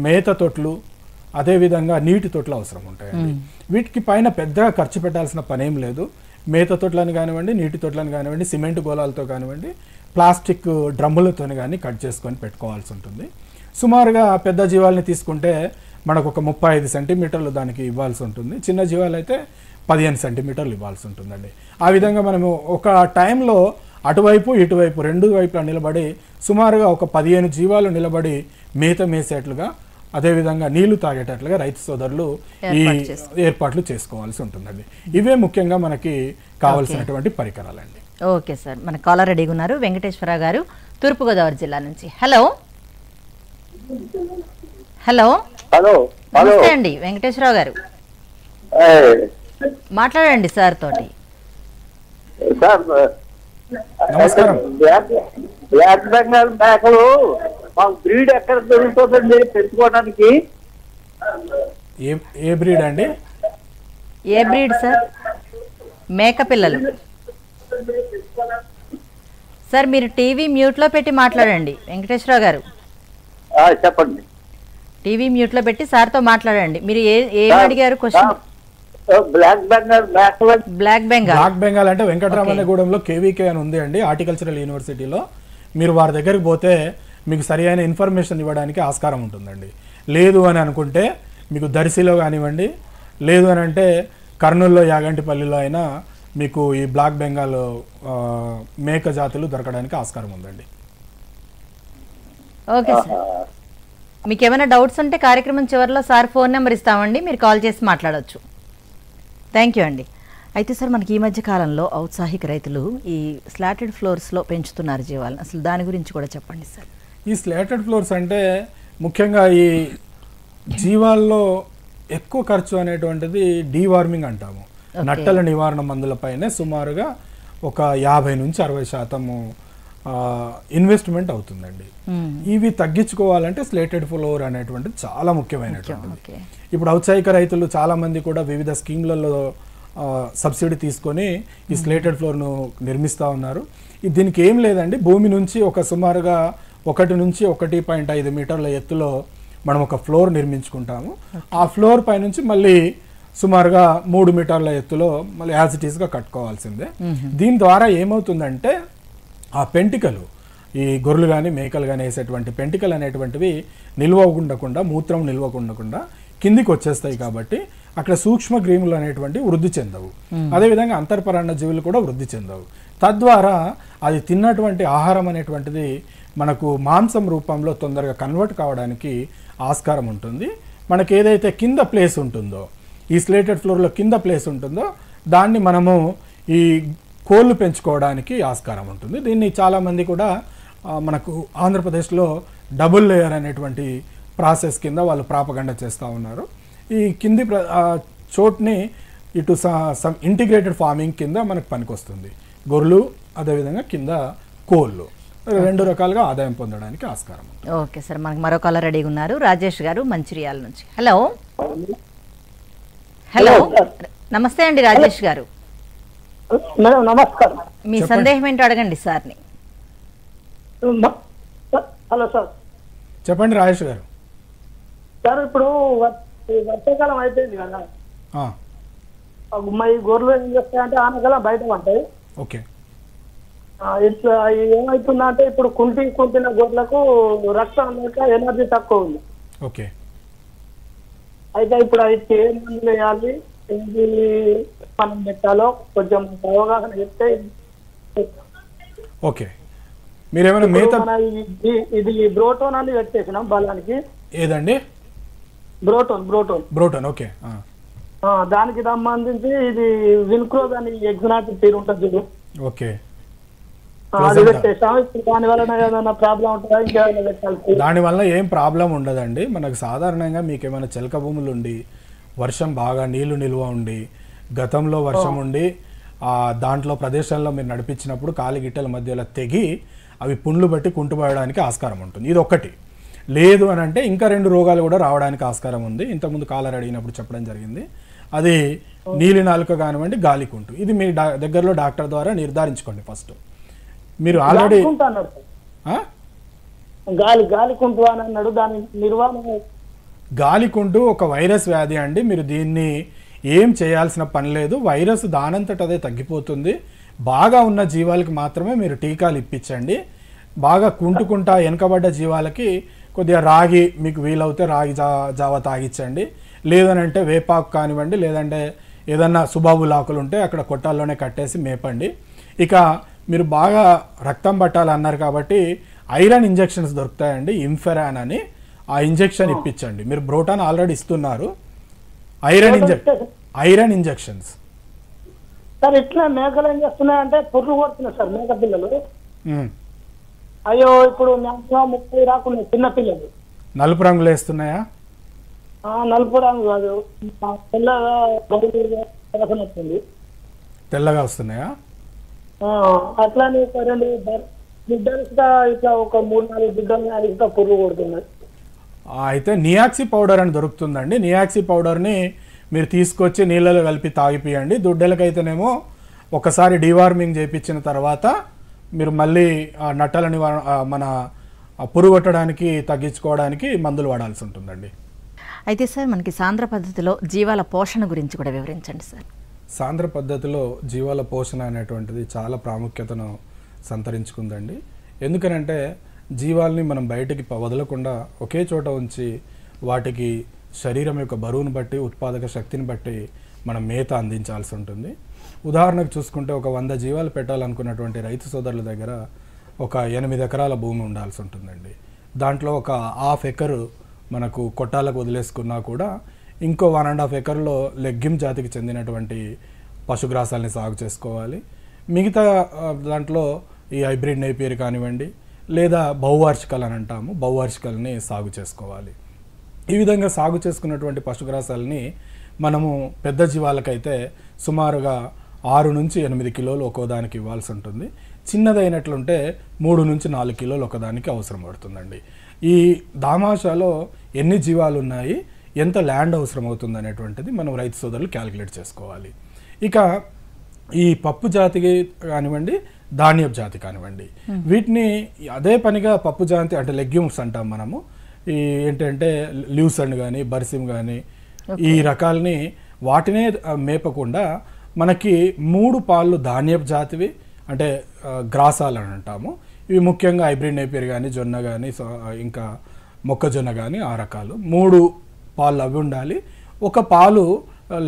మేత తొట్లు, అదేవిధంగా నీటి తొట్లు అవసరం ఉంటాయండి. వీటికి పైన పెద్దగా ఖర్చు పెట్టాల్సిన పనేం లేదు. మేత తొట్లని కానివ్వండి, నీటి తొట్లని కానివ్వండి, సిమెంట్ గోళాలతో కానివ్వండి, ప్లాస్టిక్ డ్రమ్ములతో కానీ కట్ చేసుకొని పెట్టుకోవాల్సి ఉంటుంది. సుమారుగా పెద్ద జీవాలని తీసుకుంటే మనకు ఒక 35 సెంటీమీటర్లు దానికి ఇవ్వాల్సి ఉంటుంది. చిన్న జీవాలు అయితే 15 సెంటీమీటర్లు ఇవ్వాల్సి ఉంటుందండి. ఆ విధంగా మనము ఒక టైంలో అటువైపు ఇటువైపు 2 వైపులా నిలబడి సుమారుగా ఒక 15 జీవాలు నిలబడి మేత మేసేట్లుగా, అదేవిధంగా నీళ్లు తాగేటట్లుగా రైతు సోదరులు ఈ ఏర్పాట్లు చేసుకోవాల్సి ఉంటుందండి. ఇవే ముఖ్యంగా మనకి కావాల్సినటువంటి పరికరాలండి. ఓకే సార్, మన కాలర్ రెడీగా ఉన్నారు, వెంకటేశ్వర గారు తూర్పుగోదావరి జిల్లా నుంచి. హలో హలో హలో నమస్తే అండి వెంకటేశ్వరరావు గారు, మాట్లాడండి సార్ తోటి. నమస్కారం. మేకలు మాకు బ్రీడ్ ఎక్కడ దొరుకుతుందండి పెంచుకోవడానికి? ఏ బ్రీడ్ అండి? ఏ బ్రీడ్ సార్? మేక పిల్లలు. సార్ మీరు టీవీ మ్యూట్లో పెట్టి మాట్లాడండి వెంకటేశ్వరరావు గారు. చెప్పండి. టీవీ మ్యూట్లో పెట్టి సార్తో మాట్లాడండి. మీరు ఏం అడిగారు question? Black Bengal black Bengal. Black Bengal అంటే వెంకటరమణగూడెంలో కేవీకే అని ఉంది అండి, హార్టికల్చరల్ యూనివర్సిటీలో. మీరు వారి దగ్గరికి పోతే మీకు సరి అయిన ఇన్ఫర్మేషన్ ఇవ్వడానికి ఆస్కారం ఉంటుందండి. లేదు అని అనుకుంటే మీకు దర్శిలో కానివ్వండి, లేదు అని అంటే కర్నూలులో యాగంటిపల్లిలో అయినా మీకు ఈ బ్లాక్ బెంగాల్ మేక జాతులు దొరకడానికి ఆస్కారం ఉందండి. ఓకే సార్, మీకు ఏమైనా డౌట్స్ ఉంటే కార్యక్రమం చివరిలో సార్ ఫోన్ నెంబర్ ఇస్తామండి, మీరు కాల్ చేసి మాట్లాడవచ్చు. థ్యాంక్ యూ అండి. అయితే సార్ మనకి ఈ మధ్య కాలంలో ఔత్సాహిక రైతులు ఈ స్లాటెడ్ ఫ్లోర్స్లో పెంచుతున్నారు జీవాలను, అసలు దాని గురించి కూడా చెప్పండి సార్. ఈ స్లాటెడ్ ఫ్లోర్స్ అంటే ముఖ్యంగా ఈ జీవాల్లో ఎక్కువ ఖర్చు అనేటువంటిది డీవార్మింగ్ అంటాము. నట్టల నివారణ మందులపైనే సుమారుగా ఒక 50 నుంచి 60% ఇన్వెస్ట్మెంట్ అవుతుందండి. ఇవి తగ్గించుకోవాలంటే స్లేటెడ్ ఫ్లోర్ అనేటువంటిది చాలా ముఖ్యమైనటువంటిది. ఇప్పుడు ఔత్సాహిక రైతులు చాలా మంది కూడా వివిధ స్కీమ్లలో సబ్సిడీ తీసుకొని ఈ స్లేటెడ్ ఫ్లోర్ను నిర్మిస్తూ ఉన్నారు. దీనికి ఏం లేదండి, భూమి నుంచి ఒక సుమారుగా 1 నుంచి 1.5 మీటర్ల ఎత్తులో మనం ఒక ఫ్లోర్ నిర్మించుకుంటాము. ఆ ఫ్లోర్ పై నుంచి మళ్ళీ సుమారుగా 3 మీటర్ల ఎత్తులో మళ్ళీ యాజ్ ఇట్ ఈస్గా కట్టుకోవాల్సిందే. దీని ద్వారా ఏమవుతుందంటే ఆ పెంటికలు, ఈ గొర్రెలు కానీ మేకలు కానీ వేసేటువంటి పెంటికలు అనేటువంటివి నిల్వ ఉండకుండా, మూత్రం నిల్వ ఉండకుండా కిందికి వచ్చేస్తాయి. కాబట్టి అక్కడ సూక్ష్మ క్రిములు అనేటువంటి వృద్ధి చెందవు. అదేవిధంగా అంతర్పరాన్న జీవులు కూడా వృద్ధి చెందవు. తద్వారా అది తిన్నటువంటి ఆహారం అనేటువంటిది మనకు మాంసం రూపంలో తొందరగా కన్వర్ట్ కావడానికి ఆస్కారం ఉంటుంది. మనకి ఏదైతే కింద ప్లేస్ ఉంటుందో, ఈ స్లేటెడ్ ఫ్లోర్లో కింద ప్లేస్ ఉంటుందో దాన్ని మనము ఈ కోళ్ళు పెంచుకోవడానికి ఆస్కారం ఉంటుంది. దీన్ని చాలామంది కూడా మనకు ఆంధ్రప్రదేశ్లో డబుల్ లేయర్ అనేటువంటి ప్రాసెస్ కింద వాళ్ళు ప్రాపగండ చేస్తూ ఉన్నారు. ఈ కింది చోట్ని ఇటు సమ్ ఇంటిగ్రేటెడ్ ఫార్మింగ్ కింద మనకు పనికొస్తుంది. గొర్రెలు అదేవిధంగా కింద కోళ్ళు, 2 రకాలుగా ఆదాయం పొందడానికి ఆస్కారం ఉంది. ఓకే సార్, మనకు మరో కాలర్ రెడీగా ఉన్నారు, రాజేష్ గారు మంచిర్యాల నుంచి. హలో హలో, నమస్తే అండి రాజేష్ గారు. మేడం నమస్కారం. మీ సందేహం ఏంటో అడగండి సార్ని. Hello sir. చెప్పండి రాజేష్ గారు. సార్ ఇప్పుడు వర్షాకాలం అయిపోయింది కదా, మా ఈ గొర్రెలు ఏం చేస్తాయంటే ఆనకాలం బయట పడతాయి. ఓకే. ఇట్లా ఏమవుతుందంటే ఇప్పుడు కుంటిన గొర్రెలకు రక్తం లేక ఎనర్జీ తక్కువ ఉంది. ఓకే. అయితే ఇప్పుడు అది ఏ మందులు వేయాలి, ఏంటి మనం పెట్టాలో కొంచెం అవగాహన చెప్తే. ఓకే, మీరేమైనా మేత ఇది బ్రోటోన్ అని పెట్టేసినాం బలానికి. ఏదండి? బ్రోటోన్. ఓకే. దానికి సంబంధించి ఇది విన్క్రోజ్ అని ఎగ్జాటిక్ తీరు ఉంటుంది చూడు. ఓకే. అది పెట్టేసాం. దాని వలన ఏదైనా ప్రాబ్లం ఉంటుందా, ఇంకేమైనా పెట్టాలి? దానివల్ల ఏం ప్రాబ్లం ఉండదండి. మనకు సాధారణంగా మీకు ఏమైనా చెలక భూములు ఉండి వర్షం బాగా నీళ్లు నిల్వ ఉండి గతంలో వర్షం ఉండి దాంట్లో ప్రదేశాల్లో మీరు నడిపించినప్పుడు కాలి గిట్టెల మధ్యలో తెగి అవి పుండ్లు బట్టి కుంటుపడడానికి ఆస్కారం ఉంటుంది. ఇది ఒక్కటి. లేదు అని అంటే ఇంకా 2 రోగాలు కూడా రావడానికి ఆస్కారం ఉంది. ఇంతకుముందు కాలర్ అడిగినప్పుడు చెప్పడం జరిగింది. అది నీలి నాలుక కానివ్వండి, గాలి కుంటు. ఇది మీ దగ్గరలో డాక్టర్ ద్వారా నిర్ధారించుకోండి. ఫస్ట్ మీరు ఆల్రెడీ గాలికుంటు అని అన్నాడు, దాని నిర్వహణ. గాలికుంటు ఒక వైరస్ వ్యాధి అండి. మీరు దీన్ని ఏం చేయాల్సిన పని లేదు. వైరస్ దానంతట అదే తగ్గిపోతుంది. బాగా ఉన్న జీవాలకి మాత్రమే మీరు టీకాలు ఇప్పించండి. బాగా కుంటుకుంటా వెనకబడ్డ జీవాలకి కొద్దిగా రాగి, మీకు వీలవుతే రాగి జావ తాగించండి. లేదనంటే వేపాకు కానివ్వండి, లేదంటే ఏదన్నా సుబాబులాకులు ఉంటే అక్కడ కొట్టాల్లోనే కట్టేసి మేపండి. ఇక మీరు బాగా రక్తం పట్టాలన్నారు కాబట్టి ఐరన్ ఇంజెక్షన్స్ దొరుకుతాయండి, ఇంఫెరాన్ అని. ఆ ఇంజెక్షన్ ఇప్పించండి. మీరు బ్రోటాన్ ఆల్రెడీ ఇస్తున్నారు. Iron injections. సార్ ఇట్లా మేకలు ఏం చేస్తున్నాయంటే పుర్రు కొడుతున్నాయి సార్ మేక పిల్లలు. అయ్యో ఇప్పుడు మ్యాక్సిమం 30 రాకున్నాయి చిన్న పిల్లలు. నలుపు రంగులు వేస్తున్నాయా? నలుపు రంగు కాదు, తెల్లగా వస్తున్నాయా? అట్లానే 2 బిడ్డలు ఇట్లా ఒక 3-4 బిడ్డలు పుర్రు కొడుతున్నాయి. అయితే నియాక్సీ పౌడర్ అని దొరుకుతుందండి. నియాక్సీ పౌడర్ని మీరు తీసుకొచ్చి నీళ్ళలో కలిపి తాగిపియండి. దుడ్డెలకైతేనేమో ఒకసారి డీవార్మింగ్ చేయించిన తర్వాత మీరు మళ్ళీ నట్టల మన పురుగొట్టడానికి తగ్గించుకోవడానికి మందులు వాడాల్సి ఉంటుందండి. అయితే సార్ మనకి సాంద్ర పద్ధతిలో జీవాల పోషణ గురించి కూడా వివరించండి సార్. సాంద్ర పద్ధతిలో జీవాల పోషణ అనేటువంటిది చాలా ప్రాముఖ్యతను సంతరించుకుందండి. ఎందుకనంటే జీవాల్ని మనం బయటికి వదలకుండా ఒకే చోట ఉంచి వాటికి శరీరం యొక్క బరువును బట్టి ఉత్పాదక శక్తిని బట్టి మనం మేత అందించాల్సి ఉంటుంది. ఉదాహరణకు చూసుకుంటే ఒక 100 జీవాలు పెట్టాలనుకున్నటువంటి రైతు సోదరుల దగ్గర ఒక 8 ఎకరాల భూమి ఉండాల్సి ఉంటుందండి. దాంట్లో ఒక 1/2 ఎకరు మనకు కొట్టాలకు వదిలేసుకున్నా కూడా ఇంకో 1.5 ఎకర్లో లెగ్గిమ్ జాతికి చెందినటువంటి పశుగ్రాసాలని సాగు చేసుకోవాలి. మిగతా దాంట్లో ఈ హైబ్రిడ్ నేపియర్ కానివ్వండి లేదా బహువార్షికలు అని అంటాము, బహువార్షికల్ని సాగు చేసుకోవాలి. ఈ విధంగా సాగు చేసుకున్నటువంటి పశుగ్రాసాలని మనము పెద్ద జీవాలకైతే సుమారుగా 6 నుంచి 8 కిలోలు ఒక్కోదానికి ఇవ్వాల్సి ఉంటుంది. చిన్నదైనట్లుంటే 3 నుంచి 4 కిలోలు ఒకదానికి అవసరం పడుతుందండి. ఈ దామాషాలో ఎన్ని జీవాలు ఉన్నాయి, ఎంత ల్యాండ్ అవసరం అవుతుంది అనేటువంటిది మనం రైతు సోదరులు క్యాలిక్యులేట్ చేసుకోవాలి. ఇక ఈ పప్పు జాతికి కానివ్వండి, ధాన్యపు జాతి కానివ్వండి, వీటిని అదే పనిగా పప్పు జాతి అంటే లెగ్యూమ్స్ అంటాం మనము. ఈ ఏంటంటే ల్యూసండ్ కానీ బర్సిమ్ కానీ ఈ రకాలని వాటినే మేపకుండా మనకి 3 పాళ్ళు ధాన్యపు జాతివి అంటే గ్రాసాలు అని అంటాము. ఇవి ముఖ్యంగా హైబ్రిడ్ నేపియర్ కానీ జొన్న కానీ ఇంకా మొక్కజొన్న కానీ ఆ రకాలు 3 పాలు అవి ఉండాలి. ఒక పాలు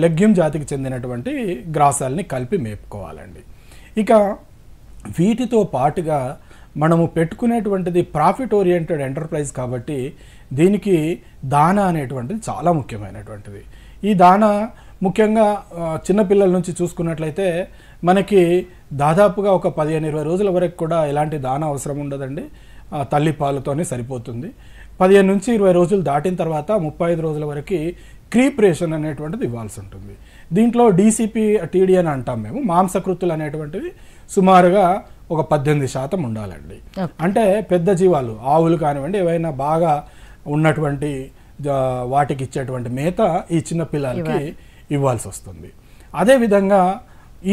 లెగ్యూమ్ జాతికి చెందినటువంటి గ్రాసాలని కలిపి మేపుకోవాలండి. ఇక వీటితో పాటుగా మనము పెట్టుకునేటువంటిది ప్రాఫిట్ ఓరియంటెడ్ ఎంటర్ప్రైజ్ కాబట్టి దీనికి దానా అనేటువంటిది చాలా ముఖ్యమైనటువంటిది. ఈ దానా ముఖ్యంగా చిన్నపిల్లల నుంచి చూసుకున్నట్లయితే మనకి దాదాపుగా ఒక 15-20 రోజుల వరకు కూడా ఎలాంటి దానా అవసరం ఉండదండి. తల్లి పాలతోనే సరిపోతుంది. 15 నుంచి 20 రోజులు దాటిన తర్వాత 35 రోజుల వరకు క్రీప్ రేషన్ అనేటువంటిది ఇవ్వాల్సి ఉంటుంది. దీంట్లో డీసీపీ టీడీ అని అంటాం మేము. మాంసకృతులు అనేటువంటివి సుమారుగా ఒక 18% ఉండాలండి. అంటే పెద్ద జీవాలు ఆవులు కానివ్వండి ఏవైనా బాగా ఉన్నటువంటి వాటికి ఇచ్చేటువంటి మేత ఈ చిన్న పిల్లలకి ఇవ్వాల్సి వస్తుంది. అదేవిధంగా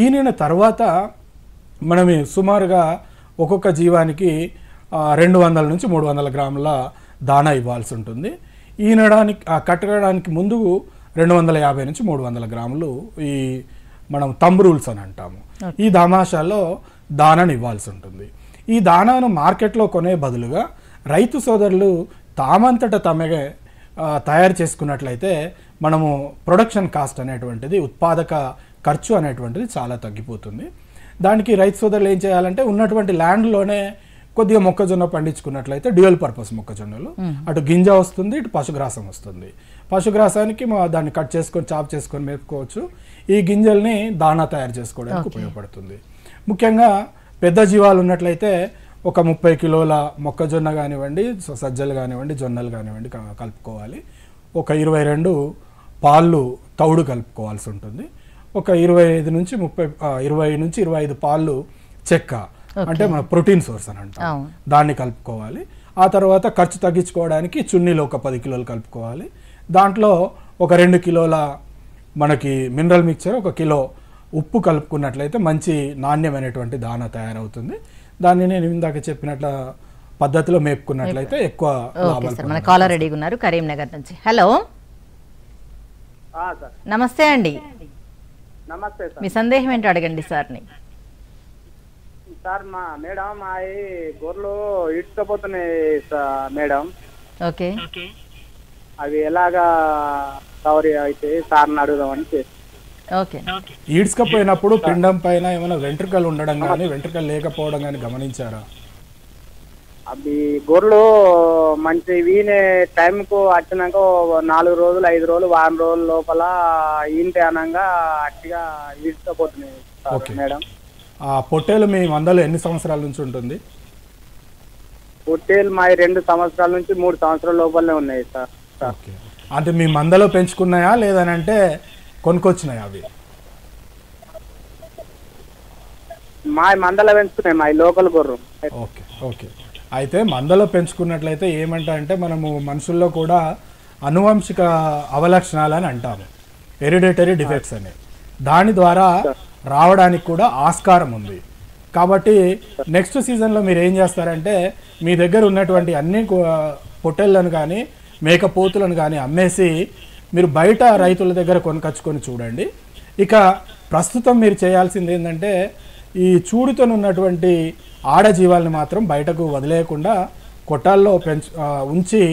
ఈనిన తర్వాత మనం సుమారుగా ఒక్కొక్క జీవానికి 200 నుంచి 300 గ్రాముల దానా ఇవ్వాల్సి ఉంటుంది. ఈనడానికి కట్టడానికి ముందు 250 నుంచి 300 గ్రాములు ఈ మనం తంబ్ రూల్స్ అని అంటాము. ఈ దామాషాల్లో దానాను ఇవ్వాల్సి ఉంటుంది. ఈ దానాను మార్కెట్లో కొనే బదులుగా రైతు సోదరులు తామంతట తమగే తయారు చేసుకున్నట్లయితే మనము ప్రొడక్షన్ కాస్ట్ అనేటువంటిది ఉత్పాదక ఖర్చు అనేటువంటిది చాలా తగ్గిపోతుంది. దానికి రైతు సోదరులు ఏం చేయాలంటే ఉన్నటువంటి ల్యాండ్లోనే కొద్దిగా మొక్కజొన్న పండించుకున్నట్లయితే డ్యూయల్ పర్పస్ మొక్కజొన్నలు అటు గింజ వస్తుంది, ఇటు పశుగ్రాసం వస్తుంది. పశుగ్రాసానికి దాన్ని కట్ చేసుకొని చాప్ చేసుకొని మేపుకోవచ్చు. ఈ గింజల్ని దానా తయారు చేసుకోవడానికి ఉపయోగపడుతుంది. ముఖ్యంగా పెద్ద జీవాలు ఉన్నట్లయితే ఒక 30 కిలోల మొక్కజొన్న కానివ్వండి, సజ్జలు కానివ్వండి, జొన్నలు కానివ్వండి కలుపుకోవాలి. ఒక 22 పాళ్ళు తౌడు కలుపుకోవాల్సి ఉంటుంది. ఒక 20 నుంచి 25 పాళ్ళు చెక్క అంటే మన ప్రోటీన్ సోర్స్ అని అంటాం, దాన్ని కలుపుకోవాలి. ఆ తర్వాత ఖర్చు తగ్గించుకోవడానికి చున్నీలో ఒక 10 కిలోలు కలుపుకోవాలి. దాంట్లో ఒక 2 కిలోల మనకి మినరల్ మిక్చర్, 1 కిలో ఉప్పు కలుపుకున్నట్లయితే మంచి నాణ్యమైనటువంటి దానా తయారవుతుంది. దాన్ని నేను ఇందాక చెప్పినట్ల పద్ధతిలో మేపుకున్నట్లయితే ఎక్కువ లాభాలు. మన కాలర్ రెడీగా ఉన్నారు కరీంనగర్ నుంచి. హలో, నమస్తే అండి. నమస్తే మీ సందేహం ఏంటో అడగండి సార్ని. సార్ మేడం మా గొర్రెలు ఇడ్చుకపోతున్నాయి మేడం. ఓకే, అవి ఎలాగా కవర్ అయితే సార్ని అడుగుదామని చేస్తాను. ఓకే, ఈడ్చుకపోయినప్పుడు పిండం పైన ఏమైనా వెంట్రుకలు ఉండడం కానీ వెంట్రుకలు లేకపోవడం కానీ గమనించారా? అవి గొర్రెలు మంచి వీనే టైంకు వచ్చినాక 4 రోజులు 5 రోజులు వారం రోజుల లోపల ఈంటి అనంగా అట్టిగా ఈడ్చుకపోతున్నాయి మేడం. ఆ పొట్టేలు మీ మందలో ఎన్ని సంవత్సరాల నుంచి ఉంటుంది? పొట్టేలు మా 2 సంవత్సరాల నుంచి 3 సంవత్సరాల లోపలనే ఉన్నాయి సార్. అంటే మీ మందలో పెంచుకున్నాయా లేదనంటే కొనుక్కొచ్చినాయా అవి? మా మందలో పెంచుకున్నాయి, మా లోకల్ గొర్రె. Okay okay. అయితే మందలో పెంచుకున్నట్లయితే ఏమంటారంటే మనము మనుషుల్లో కూడా అనువంశిక అవలక్షణాలు అని అంటాము, హెరిడిటరీ డిఫెక్ట్స్ అని. దాని ద్వారా రావడానికి కూడా ఆస్కారం ఉంది. కాబట్టి నెక్స్ట్ సీజన్లో మీరు ఏం చేస్తారంటే మీ దగ్గర ఉన్నటువంటి అన్ని పొట్టెళ్ళను కానీ మేకపోతులను కానీ అమ్మేసి మీరు బయట రైతుల దగ్గర కొనుకొచ్చుకొని చూడండి. ఇక ప్రస్తుతం మీరు చేయాల్సింది ఏంటంటే ఈ చూడుతో ఉన్నటువంటి ఆడజీవాలని మాత్రం బయటకు వదిలేయకుండా కొట్టాల్లో ఉంచి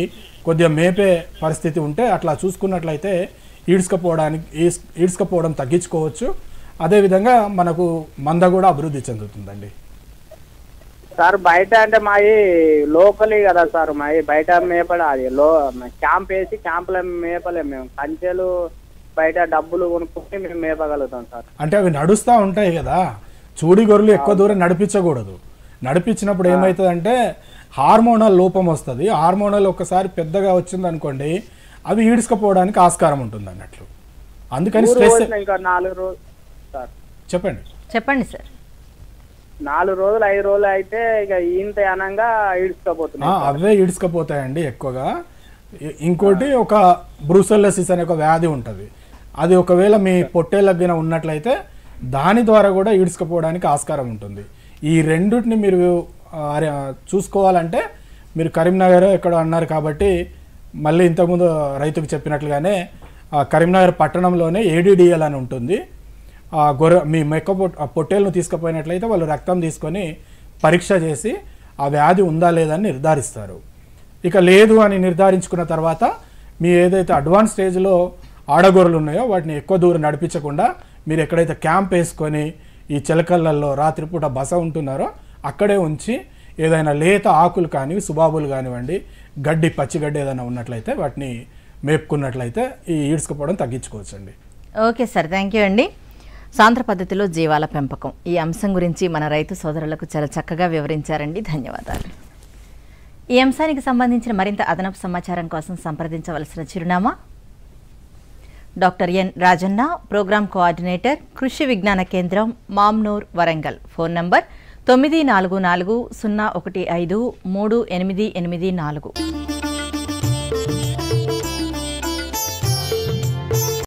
కొద్దిగా మేపే పరిస్థితి ఉంటే అట్లా చూసుకున్నట్లయితే ఈడ్చుకపోవడం తగ్గించుకోవచ్చు. అదేవిధంగా మనకు మంద కూడా అభివృద్ధి చెందుతుందండి. సార్ బయట అంటే మాది లోకలీ కదా సార్, మాది బయట మేపడ అది క్యాంప్ వేసి క్యాంపులో మేపలేము మేము. కంచెలు బయట డబ్బులు కొనుక్కొని మేము మేపగలుగుతాం సార్. అంటే అవి నడుస్తూ ఉంటాయి కదా, చూడి గొర్రెలు ఎక్కువ దూరం నడిపించకూడదు. నడిపించినప్పుడు ఏమవుతుందంటే హార్మోనల్ లోపం వస్తుంది. హార్మోనల్ ఒకసారి పెద్దగా వచ్చింది అనుకోండి అవి ఈడ్చుకపోవడానికి ఆస్కారం ఉంటుంది అన్నట్లు. అందుకని స్ట్రెస్. ఇంకా 4 రోజులు సార్ చెప్పండి సార్. 4 రోజులు 5 రోజులు అయితే ఇక ఈంత అనంగా ఈడ్చుకపోతున్నాయి. అవే ఈడ్చుకపోతాయండి ఎక్కువగా. ఇంకోటి ఒక బ్రూసెల్లోసిస్ అనే ఒక వ్యాధి ఉంటుంది. అది ఒకవేళ మీ పొట్టేళ్ళగిన ఉన్నట్లయితే దాని ద్వారా కూడా ఈడ్చుకపోవడానికి ఆస్కారం ఉంటుంది. ఈ రెండింటిని మీరు చూసుకోవాలంటే మీరు కరీంనగర్ ఎక్కడో అన్నారు కాబట్టి మళ్ళీ ఇంతకుముందు రైతుకు చెప్పినట్లుగానే కరీంనగర్ పట్టణంలోనే ADDL అని ఉంటుంది. మీ పొట్టేలను తీసుకుపోయినట్లయితే వాళ్ళు రక్తం తీసుకొని పరీక్ష చేసి ఆ వ్యాధి ఉందా లేదా అని నిర్ధారిస్తారు. ఇక లేదు అని నిర్ధారించుకున్న తర్వాత మీ ఏదైతే అడ్వాన్స్ స్టేజ్లో ఆడగొర్రెలు ఉన్నాయో వాటిని ఎక్కువ దూరం నడిపించకుండా మీరు ఎక్కడైతే క్యాంప్ వేసుకొని ఈ చిలకలలో రాత్రిపూట బస ఉంటున్నారో అక్కడే ఉంచి ఏదైనా లేత ఆకులు కానీ సుబాబులు కానివ్వండి గడ్డి పచ్చిగడ్డి ఏదైనా ఉన్నట్లయితే వాటిని మేపుకున్నట్లయితే ఈ ఈడ్చుకుపోవడం తగ్గించుకోవచ్చండి. ఓకే సార్, థ్యాంక్ యూ అండి. సాంద్ర పద్ధతిలో జీవాల పెంపకం ఈ అంశం గురించి మన రైతు సోదరులకు చాలా చక్కగా వివరించారండి. ధన్యవాదాలు. ఈ అంశానికి సంబంధించిన మరింత అదనపు సమాచారం కోసం సంప్రదించవలసిన చిరునామా doctor N Rajanna, programme coordinator, Krishi Vigyan కేంద్రం, మామ్నూర్, వరంగల్. Phone number 9440153884.